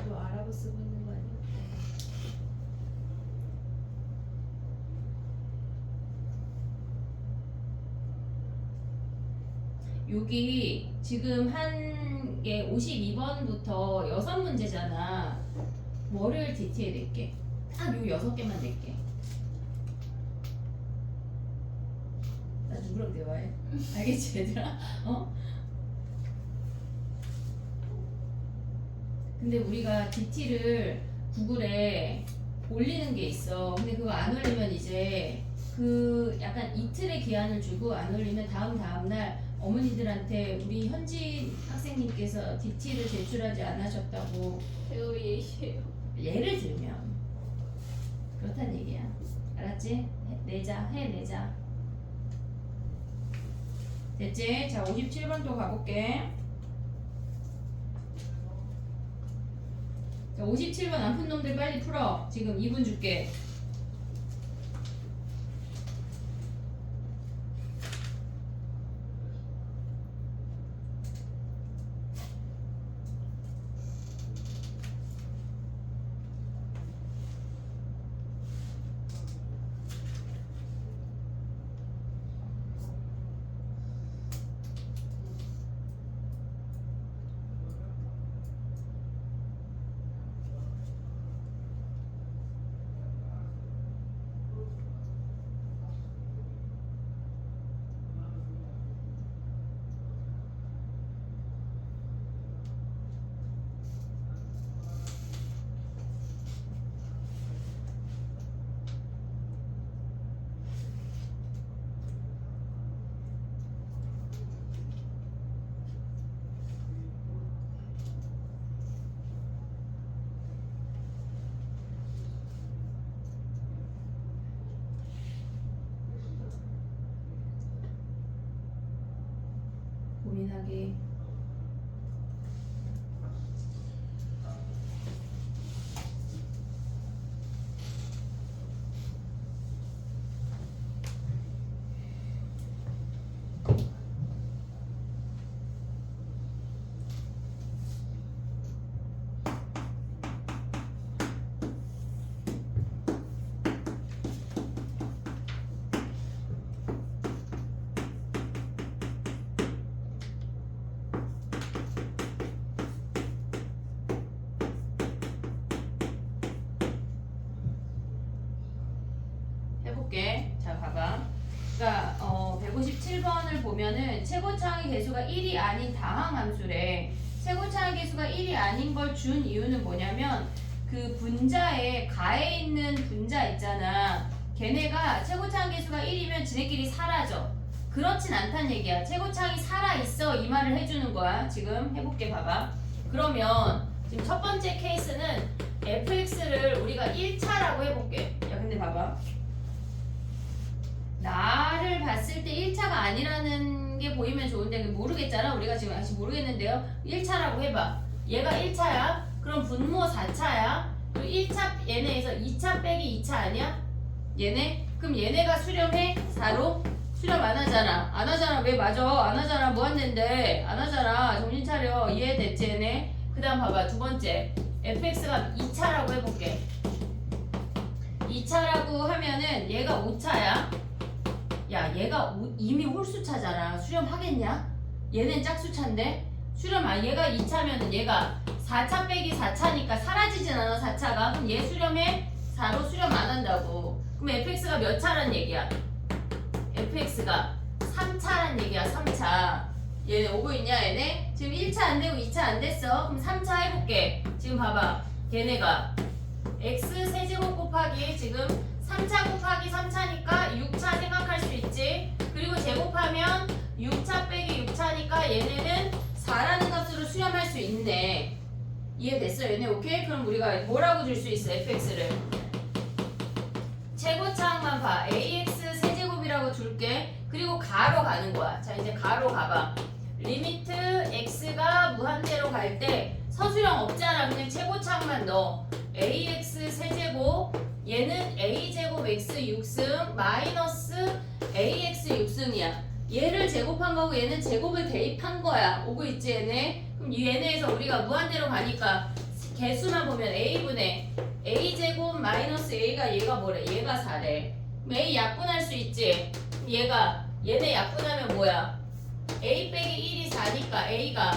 또 아랍어 쓰고 있는 거 아니야? 여기 지금 한 게 52번부터 6문제잖아. 월요일 DT에 낼게. 딱 요 6개만 낼게. 나 누구랑 대화해? 알겠지 얘들아? 어? 근데 우리가 DT를 구글에 올리는 게 있어. 근데 그거 안 올리면 이제 그 약간 이틀의 기한을 주고 안 올리면 다음날 어머니들한테 우리 현지 학생님께서 DT를 제출하지 않으셨다고. 제가 왜 예시예요? 예를 들면 그렇단 얘기야. 알았지? 해내자. 됐지? 자 57번 또 가볼게. 자 57번 안 푼 놈들 빨리 풀어. 지금 2분 줄게. 고민하기. 해볼게. 자, 봐봐. 그러니까 157번을 보면은 최고차항의 개수가 1이 아닌 다항 함수래. 최고차항의 개수가 1이 아닌 걸 준 이유는 뭐냐면 그 분자에 가에 있는 분자 있잖아. 걔네가 최고차항 개수가 1이면 지네끼리 사라져. 그렇진 않단 얘기야. 최고차항이 살아있어 이 말을 해주는 거야. 지금 해볼게. 봐봐. 그러면 지금 첫 번째 케이스는 fx를 우리가 1차라고 해볼게. 야 근데 봐봐. 나를 봤을 때 1차가 아니라는 게 보이면 좋은데 모르겠잖아. 우리가 지금 아직 모르겠는데요. 1차라고 해봐. 얘가 1차야. 그럼 분모 4차야. 그리고 1차 얘네에서 2차 빼기 2차 아니야? 얘네? 그럼 얘네가 수렴해? 4로? 수렴 안 하잖아. 안 하잖아. 왜 맞아? 안 하잖아. 뭐 한댄데? 안 하잖아. 정신 차려. 이해됐지 얘네? 그 다음 봐봐. 두 번째. fx가 2차라고 해볼게. 2차라고 하면은 얘가 5차야. 야 얘가 이미 홀수차잖아. 수렴하겠냐? 얘는 짝수차인데 수렴 얘가 2차면은 얘가 4차 빼기 4차니까 사라지진 않아. 4차가. 그럼 얘 수렴해? 4로 수렴 안 한다고. 그럼 fx가 몇 차란 얘기야? fx가 3차란 얘기야. 3차. 얘네 오고 있냐 얘네? 지금 1차 안 되고 2차 안 됐어. 그럼 3차 해볼게. 지금 봐봐. 걔네가 x 세제곱 곱하기 지금 3차 곱하기 3차니까 6차 생각할 수 있지. 그리고 제곱하면 6차 빼기 6차니까 얘네는 4라는 값으로 수렴할 수 있네. 이해됐어 얘네? 오케이? 그럼 우리가 뭐라고 줄 수 있어 fx를? 최고차항만 봐. ax 세제곱이라고 줄게. 그리고 가로 가는 거야. 자 이제 가로 가봐. 리미트 x가 무한대로 갈 때 서술형 없잖아. 그냥 최고차항만 넣어. ax 세제곱 얘는 a제곱 x 6승 마이너스 ax 6승이야. 얘를 제곱한 거고 얘는 제곱을 대입한 거야. 오고 있지 얘네? 그럼 얘네에서 우리가 무한대로 가니까 개수만 보면 a분의 a제곱 마이너스 얘가 뭐래? 얘가 4래. 그럼 a 약분할 수 있지? 얘네 약분하면 뭐야? a 빼기 1이 4니까 a가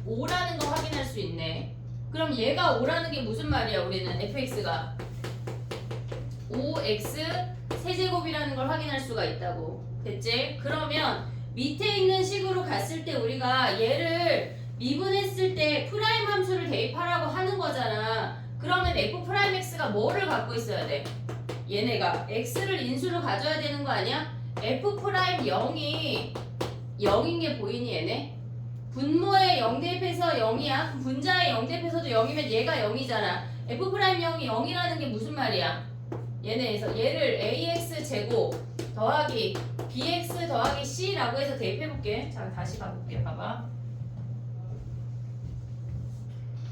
5라는 거 확인할 수 있네. 그럼 얘가 5라는 게 무슨 말이야? 우리는 fx가 5x 세제곱이라는 걸 확인할 수가 있다고. 됐지? 그러면 밑에 있는 식으로 갔을 때 우리가 얘를 미분했을 때 프라임 함수를 대입하라고 하는 거잖아. 그러면 f'x가 뭐를 갖고 있어야 돼? 얘네가 x를 인수로 가져야 되는 거 아니야? f'0이 0인 게 보이니 얘네? 분모에 0 대입해서 0이야. 분자에 0 대입해서도 0이면 얘가 0이잖아. f'0이 0이라는 게 무슨 말이야? 얘네에서 얘를 ax 제곱 더하기 bx 더하기 c라고 해서 대입해볼게. 자 다시 가볼게. 봐봐.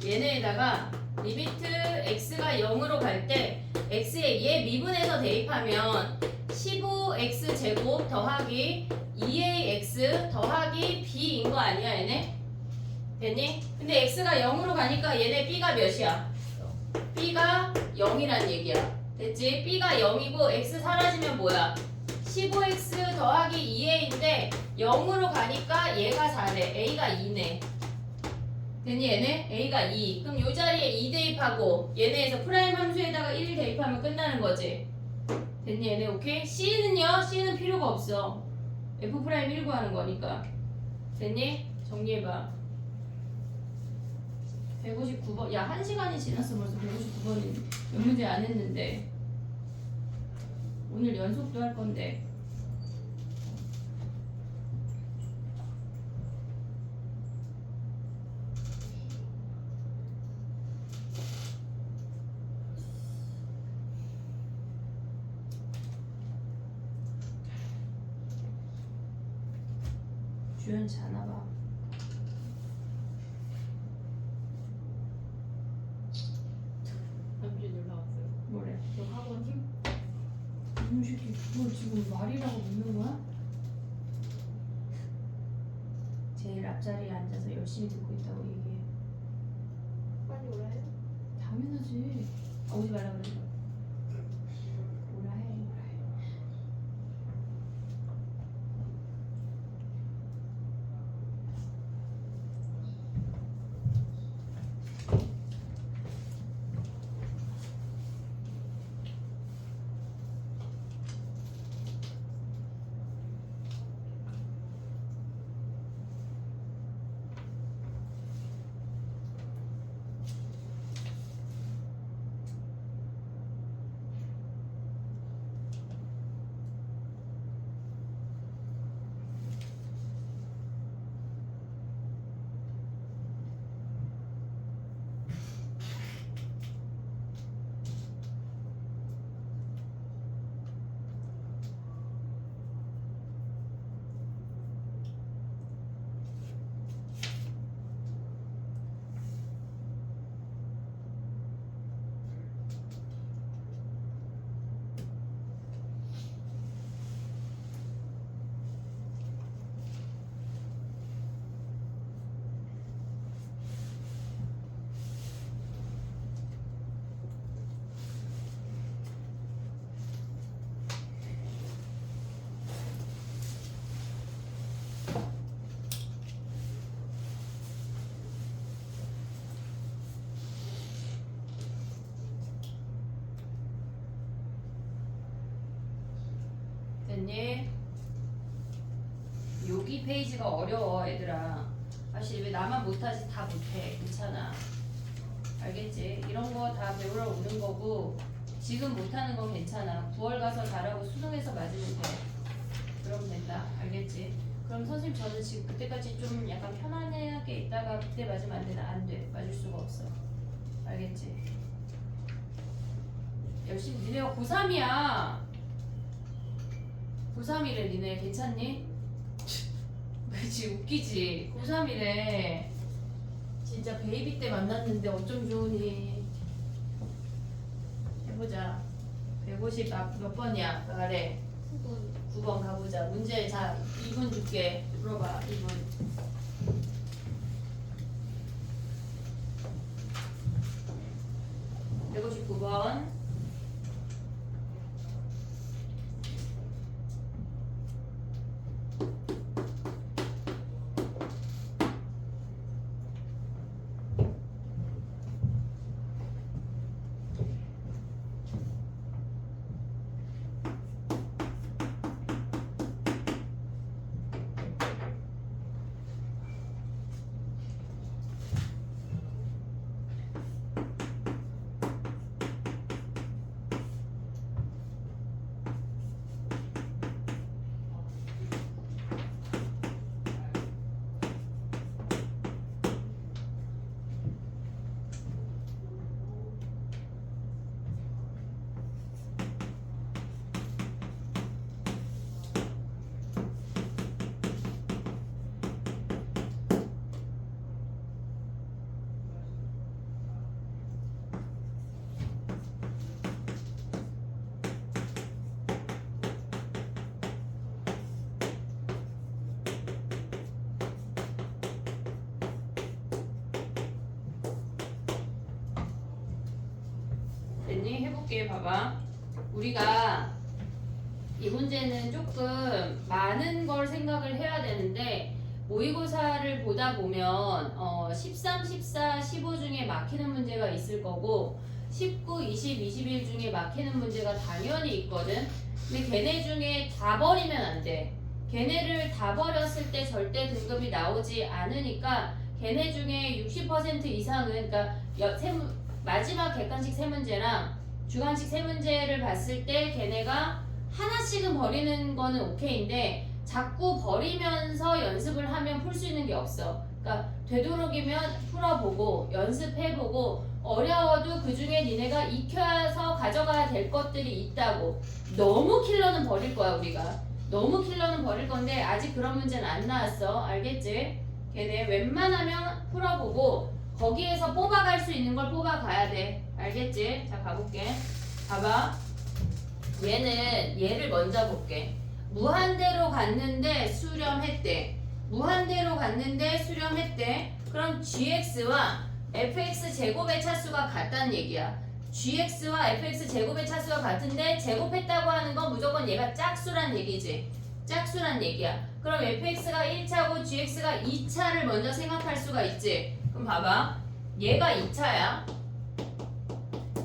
얘네에다가 리미트 x가 0으로 갈 때 x에 얘 미분해서 대입하면 15x 제곱 더하기 2ax 더하기 b인 거 아니야 얘네? 됐니? 근데 x가 0으로 가니까 얘네 b가 몇이야? b가 0이란 얘기야. 됐지? b가 0이고 x 사라지면 뭐야? 15x 더하기 2a인데 0으로 가니까 얘가 4래. a가 2네. 됐니 얘네? a가 2. 그럼 요 자리에 2 대입하고 얘네에서 프라임 함수에다가 1 대입하면 끝나는 거지. 됐니 얘네? 오케이? c는요? c는 필요가 없어. f 프라임 1 구하는 거니까. 됐니? 정리해봐. 159번. 야, 1시간이 지났어. 벌써 159번이. 몇 문제 안 했는데. 오늘 연속도 할 건데. 주연 자나 봐. 그걸 지금 말이라고 묻는 거야? 제일 앞자리에 앉아서 열심히 듣고 있다고 얘기해. 빨리 오라 해요. 당연하지. 오지 말라 그래. 오라 해, 오라 해. 됐니? 여기 페이지가 어려워 얘들아. 사실 왜 나만 못하지? 다 못해. 괜찮아. 알겠지? 이런 거 다 배우러 오는 거고 지금 못하는 건 괜찮아. 9월 가서 잘하고 수능에서 맞으면 돼. 그러면 된다. 알겠지? 그럼 선생님 저는 지금 그때까지 좀 약간 편안하게 있다가 그때 맞으면 안 되나? 안 돼. 맞을 수가 없어. 알겠지? 열심히 니네가 고3이야. 고3이래 니네 괜찮니? 그치 웃기지? 고3이래. 진짜 베이비 때 만났는데 어쩜 좋으니. 해보자. 150 몇 번이야? 그 아래 9번 가보자. 문제 자 2분 줄게. 물어봐 2분. 159번. 됐니? 해볼게. 봐봐. 우리가 이 문제는 조금 많은 걸 생각을 해야 되는데 모의고사를 보다 보면 13, 14, 15 중에 막히는 문제가 있을 거고 19, 20, 21 중에 막히는 문제가 당연히 있거든. 근데 걔네 중에 다 버리면 안 돼. 걔네를 다 버렸을 때 절대 등급이 나오지 않으니까 걔네 중에 60% 이상은 그러니까 마지막 객관식 세 문제랑 주관식 세 문제를 봤을 때 걔네가 하나씩은 버리는 거는 오케이인데 자꾸 버리면서 연습을 하면 풀 수 있는 게 없어. 그러니까 되도록이면 풀어보고 연습해보고 어려워도 그 중에 니네가 익혀서 가져가야 될 것들이 있다고. 너무 킬러는 버릴 거야 우리가. 너무 킬러는 버릴 건데 아직 그런 문제는 안 나왔어. 알겠지? 걔네 웬만하면 풀어보고 거기에서 뽑아갈 수 있는 걸 뽑아가야 돼. 알겠지? 자 가볼게. 봐봐. 얘를 먼저 볼게. 무한대로 갔는데 수렴했대. 무한대로 갔는데 수렴했대. 그럼 gx와 fx 제곱의 차수가 같다는 얘기야. gx와 fx 제곱의 차수가 같은데 제곱했다고 하는 건 무조건 얘가 짝수란 얘기지. 짝수란 얘기야. 그럼 fx가 1차고 gx가 2차를 먼저 생각할 수가 있지. 그럼 봐봐. 얘가 2차야.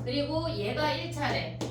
그리고 얘가 1차래.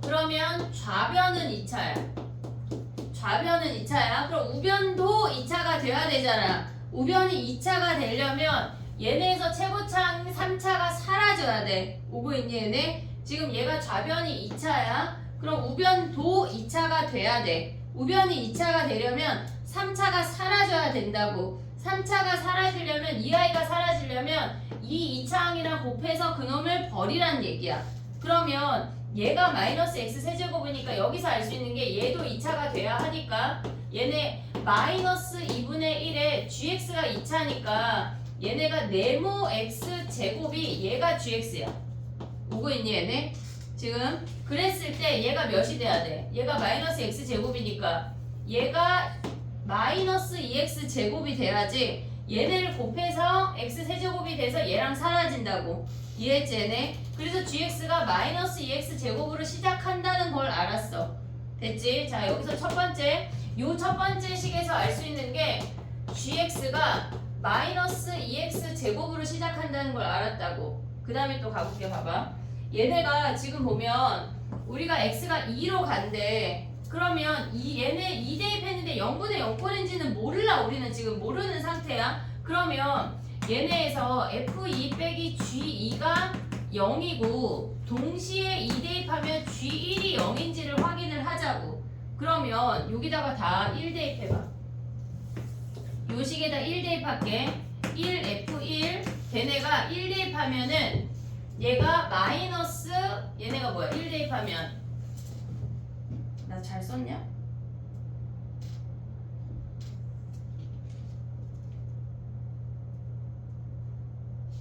그러면 좌변은 2차야. 좌변은 2차야. 그럼 우변도 2차가 돼야 되잖아. 우변이 2차가 되려면 얘네에서 최고차항 3차가 사라져야 돼. 오고 있니 얘네? 지금 얘가 좌변이 2차야. 그럼 우변도 2차가 돼야 돼. 우변이 2차가 되려면 3차가 사라져야 된다고. 3차가 사라지려면 이 아이가 사라지려면 이 2차항이랑 곱해서 그놈을 버리란 얘기야. 그러면 얘가 마이너스 x 세제곱이니까 여기서 알 수 있는 게 얘도 2차가 돼야 하니까 얘네 마이너스 2분의 1에 gx가 2차니까 얘네가 네모 x 제곱이 얘가 gx야. 오고 있니 얘네? 지금 그랬을 때 얘가 몇이 돼야 돼? 얘가 마이너스 x 제곱이니까 얘가 마이너스 2x 제곱이 돼야지 얘네를 곱해서 x 세제곱이 돼서 얘랑 사라진다고. 이해했지 얘네? 그래서 gx가 마이너스 2x 제곱으로 시작한다는 걸 알았어. 됐지? 자 여기서 첫 번째 요 첫 번째 식에서 알 수 있는 게 gx가 마이너스 2x 제곱으로 시작한다는 걸 알았다고. 그 다음에 또 가볼게. 봐봐. 얘네가 지금 보면 우리가 x가 2로 간대. 그러면 얘네 2대입했는데 0분의 0꼴인지는 몰라. 우리는 지금 모르는 상태야. 그러면 얘네에서 f2 빼기 g2가 0이고 동시에 2대입하면 g1이 0인지를 확인을 하자고. 그러면 여기다가 다 1대입해봐. 요 식에다 1대입할게. 1f1 걔네가 1대입하면은 얘가 마이너스 얘네가 뭐야? 1대입하면 나 잘 썼냐?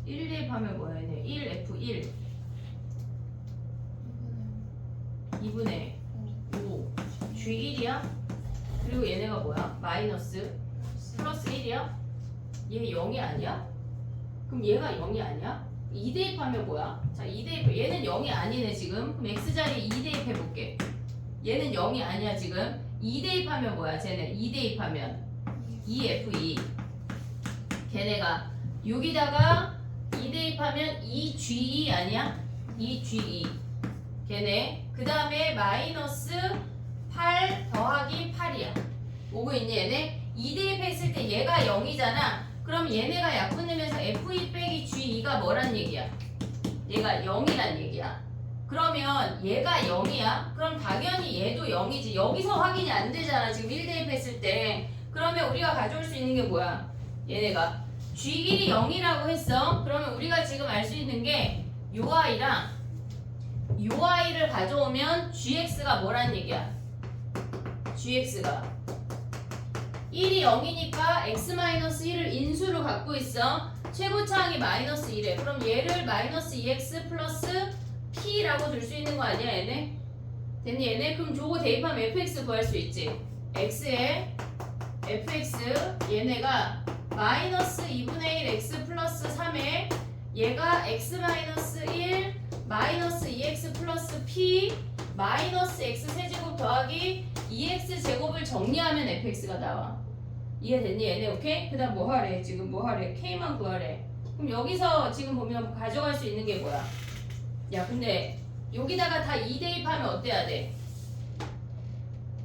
(1) 대입하면 뭐야 얘네 1f1 2분의 5 g1이야? 그리고 얘네가 뭐야? 마이너스 플러스 1이야? 얘 0이 아니야? 그럼 얘가 0이 아니야? 2 대입하면 뭐야? 자 2 대입 얘는 0이 아니네 지금. 그럼 x자리에 2 대입해볼게. 얘는 0이 아니야 지금. 2 대입하면 뭐야 쟤네? 2 대입하면 2f2 걔네가 여기다가 2 대입하면 2g2 아니야? 2g2 걔네. 그 다음에 마이너스 8 더하기 8이야. 오고 있니 얘네? 2 대입했을 때 얘가 0이잖아. 그럼 얘네가 약분되면서 f2 빼기 g2가 뭐란 얘기야? 얘가 0이란 얘기야. 그러면 얘가 0이야? 그럼 당연히 얘도 0이지. 여기서 확인이 안 되잖아. 지금 1 대입했을 때. 그러면 우리가 가져올 수 있는 게 뭐야? 얘네가 g1이 0이라고 했어. 그러면 우리가 지금 알 수 있는 게 요 아이랑 요 아이를 가져오면 gx가 뭐란 얘기야? gx가 1이 0이니까 x-1을 인수로 갖고 있어. 최고차항이 마이너스 1에. 그럼 얘를 마이너스 2x 플러스 p라고 줄 수 있는 거 아니야 얘네? 됐니 얘네? 그럼 저거 대입하면 fx 구할 수 있지. x에 fx 얘네가 마이너스 2분의 1 x 플러스 3에 얘가 x-1 마이너스 2x 플러스 p 마이너스 x 세제곱 더하기 2x 제곱을 정리하면 fx가 나와. 이해됐니 얘네? 오케이? 그 다음 뭐 하래? 지금 뭐 하래? k만 구하래. 그럼 여기서 지금 보면 가져갈 수 있는 게 뭐야? 야 근데 여기다가 다 2 대입하면 어때야 돼?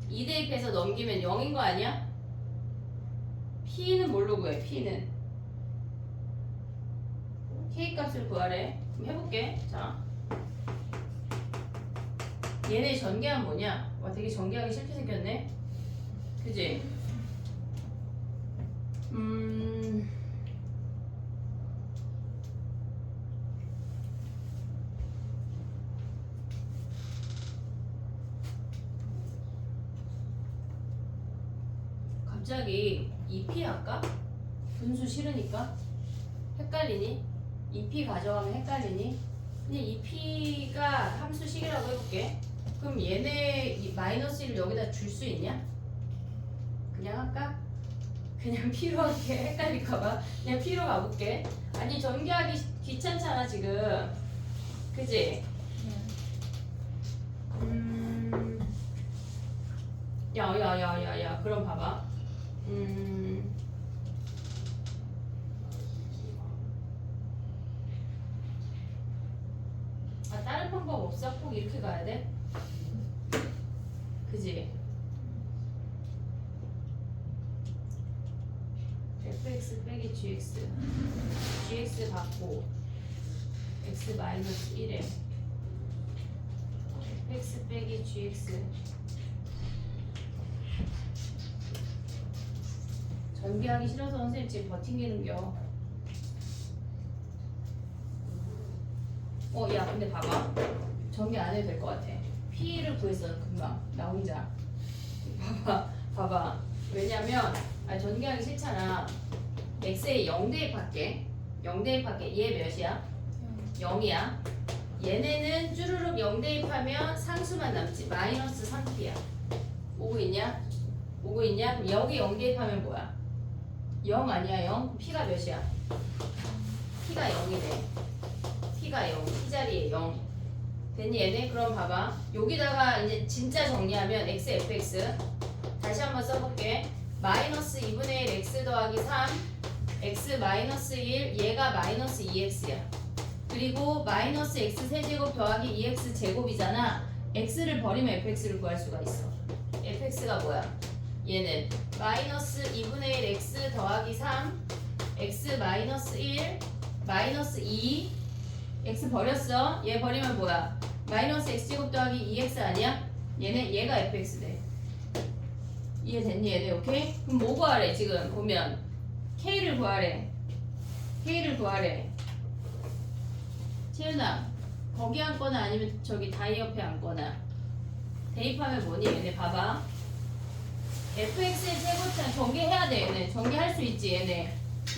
2 대입해서 넘기면 0인 거 아니야? p는 뭘로 구해? p는 k 값을 구하래. 그럼 해볼게. 자 얘네 전개한 뭐냐? 와 되게 전개하기 싫게 생겼네. 그지? 갑자기 2p 할까? 분수 싫으니까? 헷갈리니? 2p 가져가면 헷갈리니? 그냥 2p가 함수식이라고 해볼게. 그럼 얘네 이 마이너스 1을 여기다 줄 수 있냐? 그냥 할까? 그냥 P로 할게. 헷갈릴까봐 그냥 P로 가볼게. 아니 전개하기 귀찮잖아 지금. 그지? 야야야야야 그럼 봐봐. 아 다른 방법 없어? 꼭 이렇게 가야 돼? 그지? fx 빼기 gx 받고 x 마이너스 1에 fx 빼기 gx 전개하기 싫어서 선생님 지금 버팅기는겨. 야 근데 봐봐 전개 안 해도 될 것 같아. P를 구했어 금방 나 혼자. 봐봐 왜냐면 전개하기 싫잖아. x에 0 대입할게. 0 대입할게. 얘 몇이야? 0이야. 얘네는 쭈루룩 0 대입하면 상수만 남지. 마이너스 3p야. 오고 있냐? 오고 있냐? 그럼 여기 0 대입하면 뭐야? 0 아니야 0? p가 몇이야? p가 0이네. p가 0. p 자리에 0. 됐니 얘네? 그럼 봐봐. 여기다가 이제 진짜 정리하면 x fx 다시 한번 써볼게. 마이너스 2분의 1 x 더하기 3 x 마이너스 1 얘가 마이너스 2x야. 그리고 마이너스 x 세제곱 더하기 2x 제곱이잖아. x를 버리면 fx를 구할 수가 있어. fx가 뭐야? 얘는 마이너스 2분의 1 x 더하기 3 x 마이너스 1 마이너스 2 x 버렸어. 얘 버리면 뭐야? 마이너스 x제곱 더하기 2x 아니야? 얘가 fx 돼. 이해됐니 얘네? 오케이? 그럼 뭐 구하래 지금 보면 k를 구하래. k를 구하래. 채윤아 거기 앉거나 아니면 저기 다이 옆에 앉거나. 대입하면 뭐니 얘네 봐봐. fx의 최고차 전개해야 돼 얘네. 전개할 수 있지 얘네.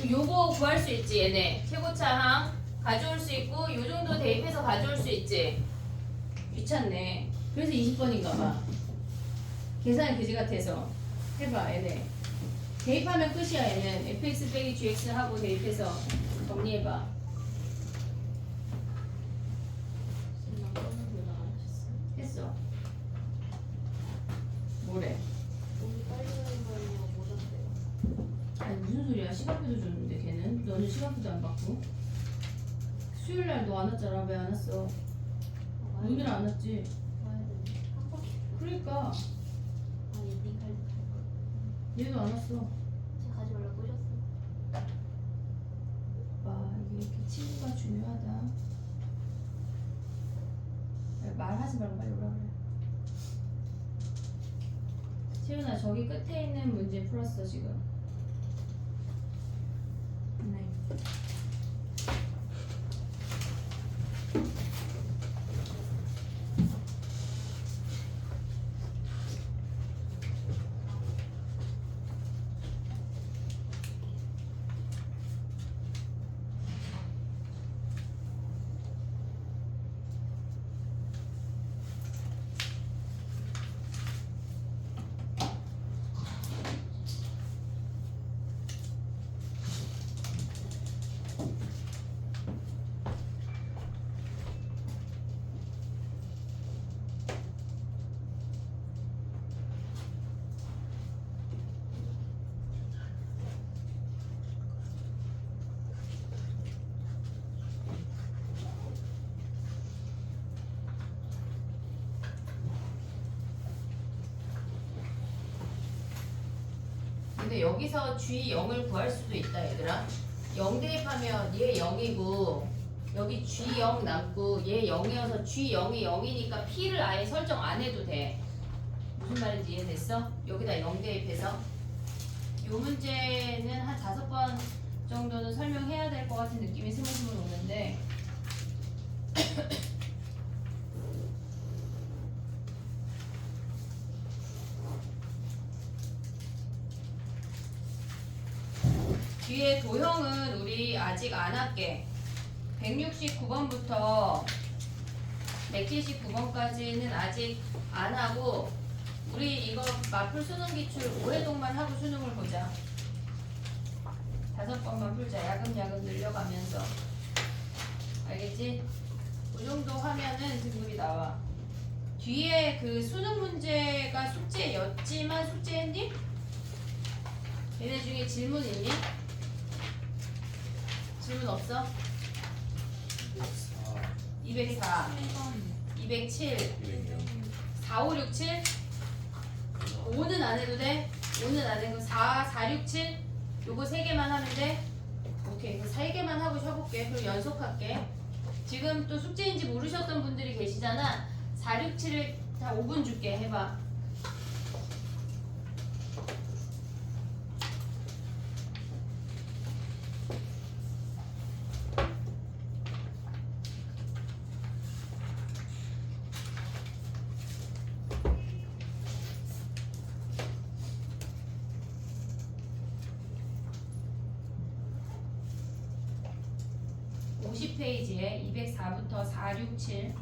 요거 구할 수 있지 얘네. 최고차항 가져올 수 있고 요 정도 대입해서 가져올 수 있지. 귀찮네. 그래서 20번인가 봐. 계산이 그지 같아서 해봐 얘네. 대입하면 끝이야 얘는. fx 빼기 gx 하고 대입해서 정리해봐. 했어. 뭐래? 아니 무슨 소리야. 시간표도 줬는데 걔는. 너는 시간표도 안 받고. 수요일날 너 안 왔잖아. 왜 안 왔어? 오늘 안 왔지? 그러니까 얘도 안 왔어. 와 이게 이렇게 친구가 중요하다. 말하지 말고 빨리 오라 그래. 채윤아 저기 끝에 있는 문제 풀었어 지금. 네. 근데 여기서 G0을 구할 수도 있다 얘들아. 0 대입하면 얘 0이고 여기 G0 남고 얘 0이어서 G0이 0이니까 P를 아예 설정 안 해도 돼. 무슨 말인지 이해됐어? 여기다 0 대입해서 이 문제는 한 5번 정도는 설명해야 될 것 같은 느낌이 스물스물 오는데 뒤에 도형은 우리 아직 안 할게. 169번부터 179번까지는 아직 안 하고 우리 이거 마풀 수능 기출 5회동만 하고 수능을 보자. 5번만 풀자. 야금야금 늘려가면서. 알겠지? 그 정도 하면은 등급이 나와. 뒤에 그 수능 문제가 숙제였지만 숙제했니? 얘네 중에 질문 있니? 질문 없어? 204, 207, 4, 5, 6, 7 5는 안 해도 돼? 5는 안 되고 4, 4, 6, 7 요거 3개만 하면 돼? 오케이. 그 3개만 하고 쉬어볼게. 그럼 연속할게. 지금 또 숙제인지 모르셨던 분들이 계시잖아. 4, 6, 7을 다 5분 줄게. 해봐. 페이지에 204부터 4, 6, 7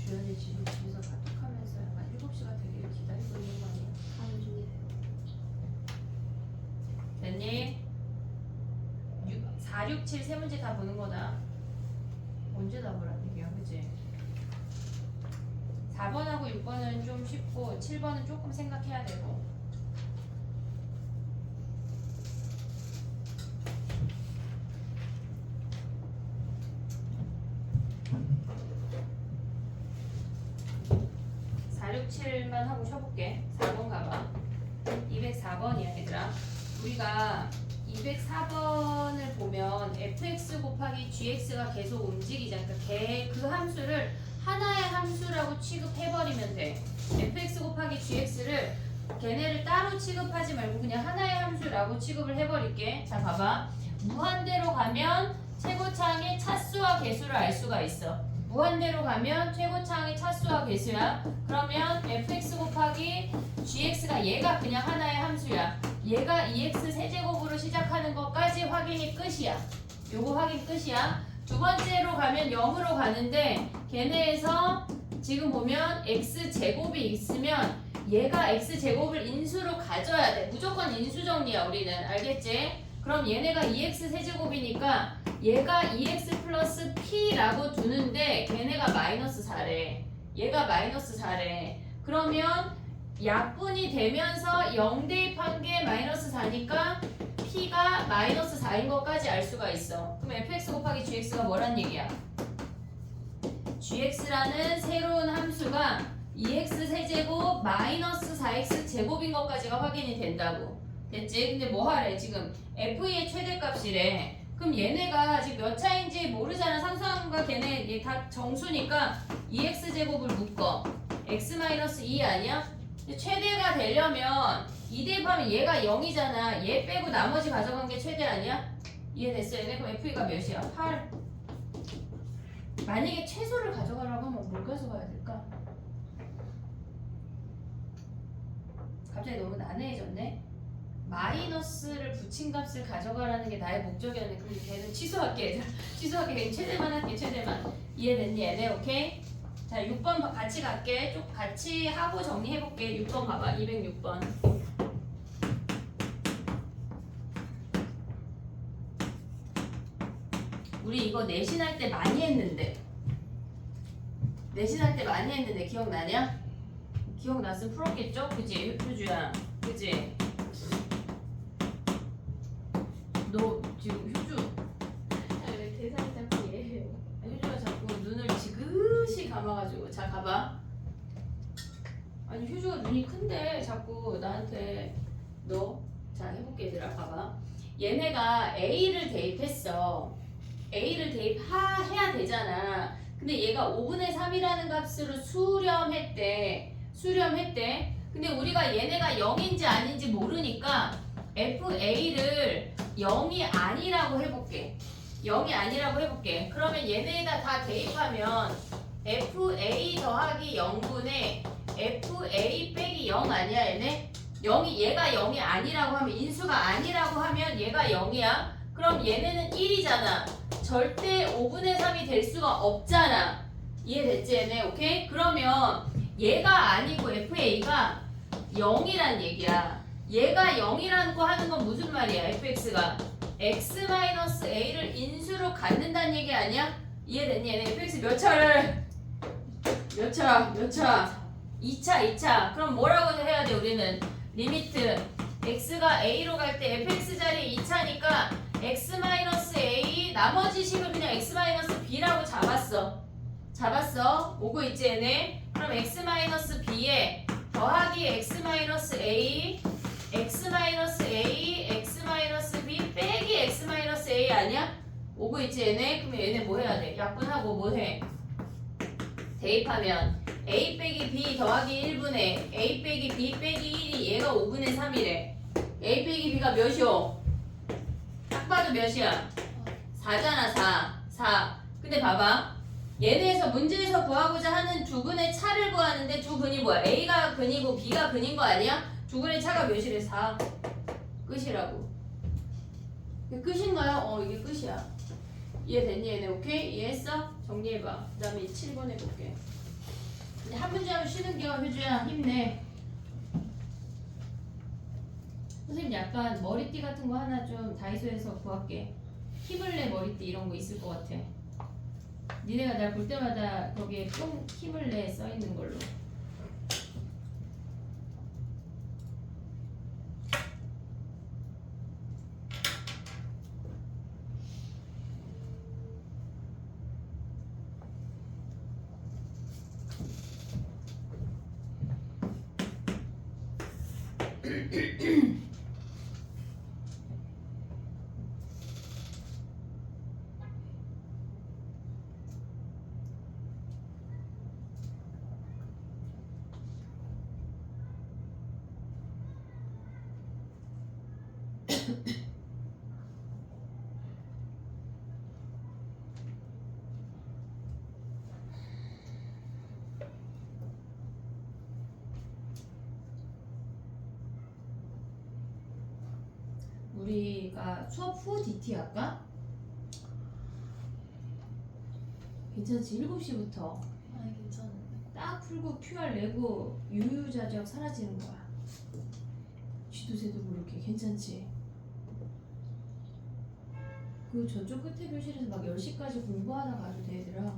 주연이 지금 집에서 카톡하면서 약간 7시가 되기를 기다리고 있는 거 아니야? 하는 중이래요. 됐니? 4, 6, 7 세 문제 다 보는 거다. 언제 다 보란 얘기야, 그치? 4번하고 6번은 좀 쉽고 7번은 조금 생각해야 되고. 만 하고 쉬어볼게. 4번 가봐. 204번이야 얘들아. 우리가 204번을 보면 fx 곱하기 gx가 계속 움직이잖아. 그러니까 그 함수를 하나의 함수라고 취급해버리면 돼. fx 곱하기 gx를 걔네를 따로 취급하지 말고 그냥 하나의 함수라고 취급을 해버릴게. 자 봐봐. 무한대로 가면 최고차항의 차수와 개수를 알 수가 있어. 무한대로 가면 최고차항의 차수와 개수야. 그러면 fx 곱하기 gx가 얘가 그냥 하나의 함수야. 얘가 2x 세제곱으로 시작하는 것까지 확인이 끝이야. 요거 확인 끝이야. 두 번째로 가면 0으로 가는데 걔네에서 지금 보면 x제곱이 있으면 얘가 x제곱을 인수로 가져야 돼. 무조건 인수 정리야 우리는. 알겠지? 그럼 얘네가 2x 세제곱이니까 얘가 2x 플러스 p라고 두는데 걔네가 마이너스 4래. 얘가 마이너스 4래. 그러면 약분이 되면서 0 대입한 게 마이너스 4니까 p가 마이너스 4인 것까지 알 수가 있어. 그럼 fx 곱하기 gx가 뭐란 얘기야? gx라는 새로운 함수가 2x 세제곱 마이너스 4x 제곱인 것까지가 확인이 된다고. 됐지? 근데 뭐 하래? 지금 f의 최대값이래. 그럼 얘네가 지금 몇 차인지 모르잖아. 상수함과 걔네 얘 다 정수니까 2x제곱을 묶어. x-2 아니야? 근데 최대가 되려면 2 대입하면 얘가 0이잖아. 얘 빼고 나머지 가져간 게 최대 아니야? 이해됐어 얘네? 그럼 FE가 몇이야? 8. 만약에 최소를 가져가라고 하면 뭘 가져가야 될까? 갑자기 너무 난해해졌네. 마이너스를 붙인 값을 가져가라는 게 나의 목적이었네. 그럼 걔는 취소할게. 얘들아. 취소할게. 걔는 최대만 할게. 최대만. 이해됐니 얘네? 오케이? 자 6번 같이 갈게. 좀 같이 하고 정리해볼게. 6번 봐봐. 206번. 우리 이거 내신할 때 많이 했는데 기억나냐? 기억났으면 풀었겠죠? 그지? 효주야 그지? 너 지금 효주 아왜 대상이 자꾸 얘. 효주가 자꾸 눈을 지그시 감아가지고 자 가봐. 아니 효주가 눈이 큰데 자꾸 나한테 너 자 해볼게 얘들아 봐봐. 얘네가 A를 대입했어. A를 대입해야 되잖아. 근데 얘가 5분의 3이라는 값으로 수렴했대. 근데 우리가 얘네가 0인지 아닌지 모르니까 FA를 0이 아니라고 해볼게. 그러면 얘네가 다 대입하면 FA 더하기 0분의 FA 빼기 0 아니야 얘네? 얘가 0이 아니라고 하면 인수가 아니라고 하면 얘가 0이야. 그럼 얘네는 1이잖아. 절대 5분의 3이 될 수가 없잖아. 이해됐지 얘네? 오케이? 그러면 얘가 아니고 FA가 0이란 얘기야. 얘가 0이라는 거 하는 건 무슨 말이야? FX가 X-A를 인수로 갖는다는 얘기 아니야? 이해됐니? 얘네 FX 몇 차? 2차. 그럼 뭐라고 해야 돼 우리는? 리미트 X가 A로 갈 때 FX 자리 2차니까 X-A 나머지 식을 그냥 X-B라고 잡았어. 오고 있지 얘네? 그럼 X-B에 더하기 X-A X-B 빼기 X-A 아니야? 오고 있지 얘네? 그럼 얘네 뭐 해야 돼? 약분하고 뭐 해? 대입하면 A 빼기 B 더하기 1분의 A 빼기 B 빼기 1이 얘가 5분의 3이래. A 빼기 B가 몇이요? 딱 봐도 몇이야? 4잖아 4. 근데 봐봐. 얘네에서 문제에서 구하고자 하는 두 근의 차를 구하는데 두 근이 뭐야? A가 근이고 B가 근인 거 아니야? 두 근의 차가 몇이래? 4. 끝이라고. 이게 끝인가요? 이게 끝이야. 이해됐니 얘네? 오케이? 이해했어? 정리해봐. 그 다음에 7번 해볼게. 이제 한 문제 하면 쉬는겨. 효주야 힘내. 선생님 약간 머리띠 같은 거 하나 좀 다이소에서 구할게. 힘을 내 머리띠 이런 거 있을 것 같아. 니네가 날 볼 때마다 거기에 좀 힘을 내 써있는 걸로. 우리가 수업 후 DT 할까? 괜찮지? 7시부터 아 괜찮은데. 딱 풀고 QR 내고 유유자적 사라지는 거야. 쥐도 새도 모르게. 괜찮지? 그 저쪽 끝에 교실에서 막 10시까지 공부하다 가도 돼 얘들아.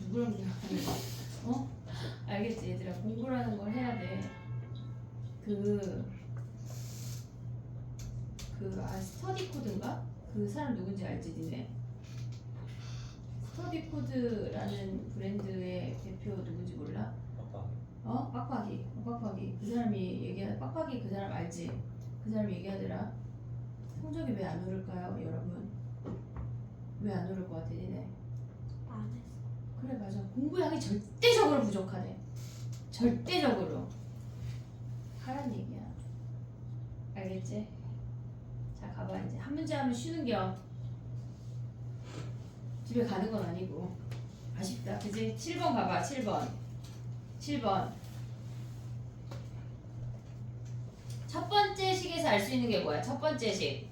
누구랑 대화하는 거야? 알겠지 얘들아. 공부라는 걸 해야 돼. 스터디 코드인가? 그 사람 누군지 알지 니네? 스터디 코드라는 브랜드의 대표 누군지 몰라? 빡빡이. 빡빡이. 그 사람이 얘기한 빡빡이 그 사람 알지? 그 사람 얘기하더라. 성적이 왜 안 오를까요, 여러분? 왜 안 오를 것 같아, 니네? 안 했어. 그래, 맞아. 공부량이 절대적으로 부족하대. 절대적으로. 하란 얘기야. 알겠지? 자, 가봐, 이제. 한 문제 하면 쉬는 겸. 집에 가는 건 아니고. 아쉽다. 그지? 7번 가봐, 7번. 7번. 첫 번째 식에서 알 수 있는 게 뭐야? 첫 번째 식.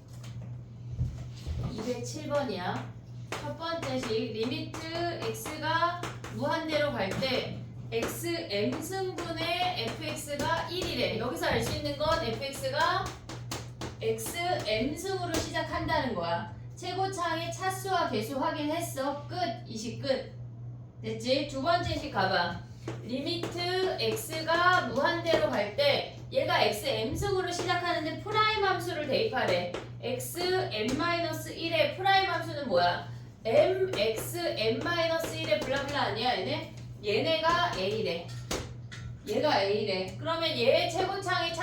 207번이야. 첫 번째 식. 리미트 x가 무한대로 갈 때 x m승분의 fx가 1이래. 여기서 알 수 있는 건 fx가 x m승으로 시작한다는 거야. 최고차항의 차수와 개수 확인했어. 끝. 이 식 끝. 됐지? 두 번째 식 가봐. 리미트 x가 무한대로 갈 때 얘가 x m승으로 시작하는데 프라임 함수를 대입하래. x m-1의 프라임 함수는 뭐야? mx m-1의 블라블라 아니야 얘네? 얘네가 a래. 얘가 a래. 그러면 얘의 최고차항의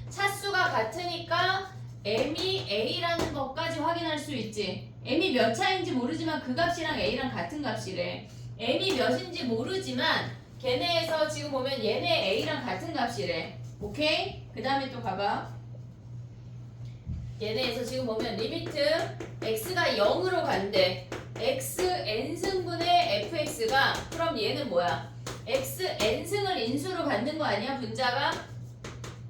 차수가 같으니까 m이 a라는 것까지 확인할 수 있지. m이 몇 차인지 모르지만 그 값이랑 a랑 같은 값이래. m이 몇인지 모르지만 걔네에서 지금 보면 얘네 a랑 같은 값이래. 오케이? 그 다음에 또 가봐. 얘네에서 지금 보면 리미트 x가 0으로 간대. x n승분의 fx가 그럼 얘는 뭐야? x n승을 인수로 갖는 거 아니야? 분자가?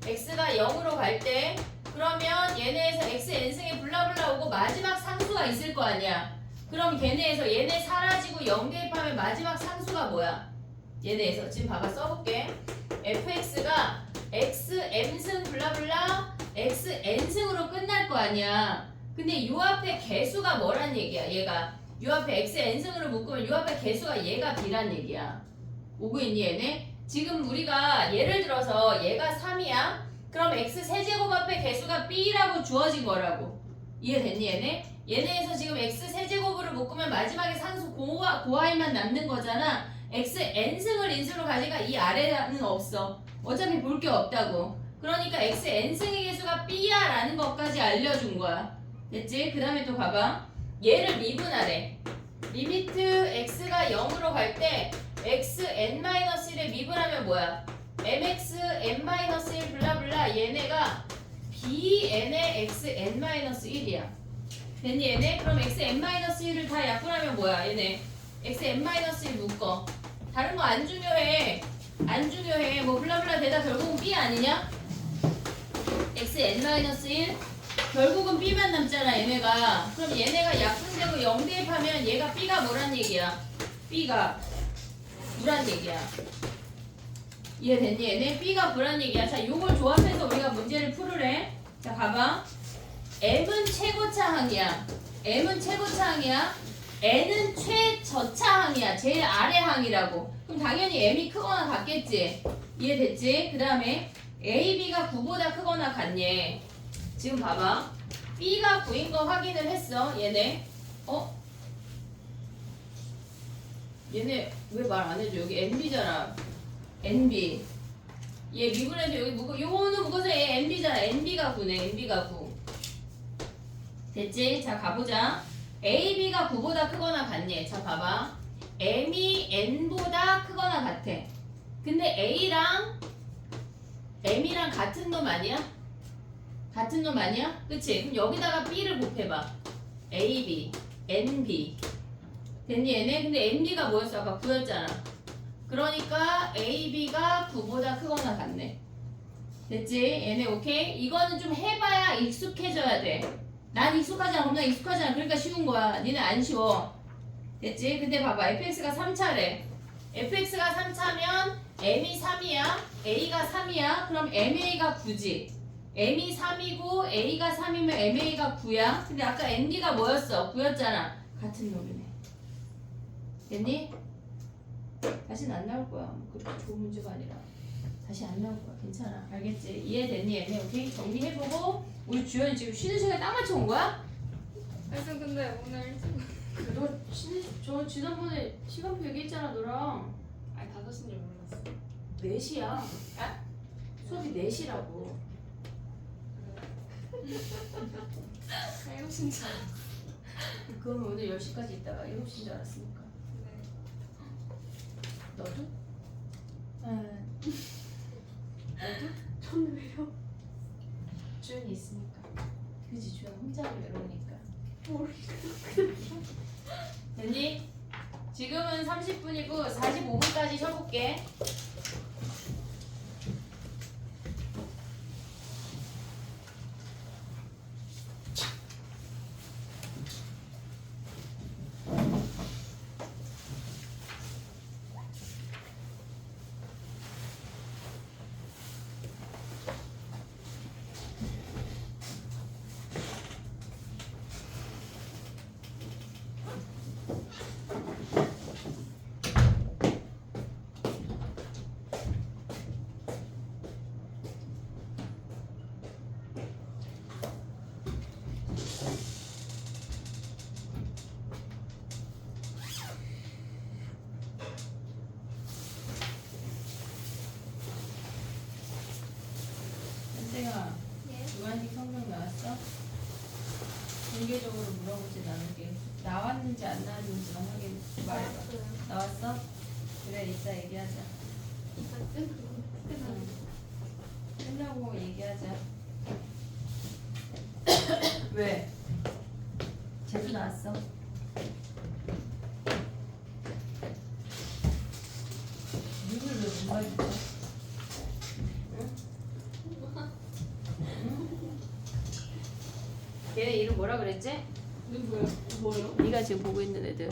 x가 0으로 갈 때 그러면 얘네에서 x n승에 블라블라 오고 마지막 상수가 있을 거 아니야? 그럼 걔네에서 얘네 사라지고 0 대입하면 마지막 상수가 뭐야? 얘네에서 지금 봐봐 써볼게. fx가 x m승 블라블라 x n승으로 끝날 거 아니야. 근데 요 앞에 개수가 뭐란 얘기야? 얘가 요 앞에 x n승으로 묶으면 요 앞에 개수가 얘가 b란 얘기야. 오고 있니 얘네? 지금 우리가 예를 들어서 얘가 3이야. 그럼 x 세제곱 앞에 개수가 b라고 주어진 거라고. 이해됐니 얘네? 얘네에서 지금 x 세제곱으로 묶으면 마지막에 상수 고i만 남는 거잖아. x n승을 인수로 가지가 이 아래는 없어. 어차피 볼 게 없다고. 그러니까 x n승의 개수가 b야 라는 것까지 알려준 거야. 됐지? 그 다음에 또 가봐. 얘를 미분하래. 리미트 x가 0으로 갈 때 x n-1에 미분하면 뭐야? mx n-1 블라블라 얘네가 bn의 x n-1이야. 됐니 얘네? 그럼 x n-1을 다 약분하면 뭐야 얘네? x n-1 묶어. 다른 거 안 중요해. 안 중요해. 뭐 블라블라 되다 결국은 b 아니냐? x n-1 결국은 b만 남잖아 얘네가. 그럼 얘네가 약분되고 0 대입하면 얘가 b가 뭐란 얘기야? b가 부란 얘기야. 이해됐니 얘네? b가 부란 얘기야. 자 요걸 조합해서 우리가 문제를 풀으래. 자 봐봐. m은 최고차항이야. m은 최고차항이야. n은 최저차항이야. 제일 아래 항이라고. 그럼 당연히 m이 크거나 같겠지. 이해됐지? 그 다음에 a, b가 9보다 크거나 같니? 지금 봐봐. b가 9인 거 확인을 했어. 얘네. 얘네 왜 말 안 해줘? 여기 nb잖아. nb. 얘 미분해서 여기 요거는 묶어서 얘 nb잖아. nb가 9네. nb가 9. 됐지? 자 가보자. a, b가 9보다 크거나 같니? 자 봐봐. m이 n보다 크거나 같아. 근데 a랑 m이랑 같은 놈 아니야? 같은 놈 아니야? 그치? 그럼 여기다가 b를 곱해봐. a, b, n, b. 됐니 얘네? 근데 n, b가 뭐였어? 아까 9였잖아. 그러니까 a, b가 9보다 크거나 같네. 됐지? 얘네 오케이? 이거는 좀 해봐야 익숙해져야 돼. 난 익숙하잖아. 그럼 난 익숙하잖아. 그러니까 쉬운 거야. 니네 안 쉬워. 됐지? 근데 봐봐. fx가 3차래. fx가 3차면 m이 3이야. a가 3이야. 그럼 ma가 9지. m이 3이고 a가 3이면 ma가 9야. 근데 아까 nb가 뭐였어? 9였잖아. 같은 놈이네. 됐니? 다시는 안 나올 거야. 그렇게 좋은 문제가 아니라. 다시 안 나올 거야. 괜찮아. 알겠지? 이해됐니? 얘네 오케이? 정리해보고 우리 주연이 지금 쉬는 시간에 딱 맞춰 온 거야? 그래서 근데 오늘 저 지난번에 시간표 얘기했잖아 너랑. 아니 5시인 줄 몰랐어. 4시야. 수업이 4시라고. 해오신 줄 그럼 오늘 10시까지 있다가 7시인 줄 알았으니까. 네. 너도? 응. 너도? 저는 왜요? 주연이 있으니까. 그지 주연 혼자 외로우니까. 모르겠어. 됐니? 지금은 30분이고 45분까지 쉬어볼게. 현생아, 예. 주관식 성명 나왔어? 공개적으로 물어보진 않을게. 나왔는지 안 나왔는지만 확인 말해봐. 나왔어? 그래, 이따 얘기하자. 응. 끝나고 얘기하자. 왜? 제주 나왔어? 눈을 왜 못 마주쳐? 걔네 이름 뭐라 그랬지? 누구요? 뭐요? 네가 지금 보고 있는 애들.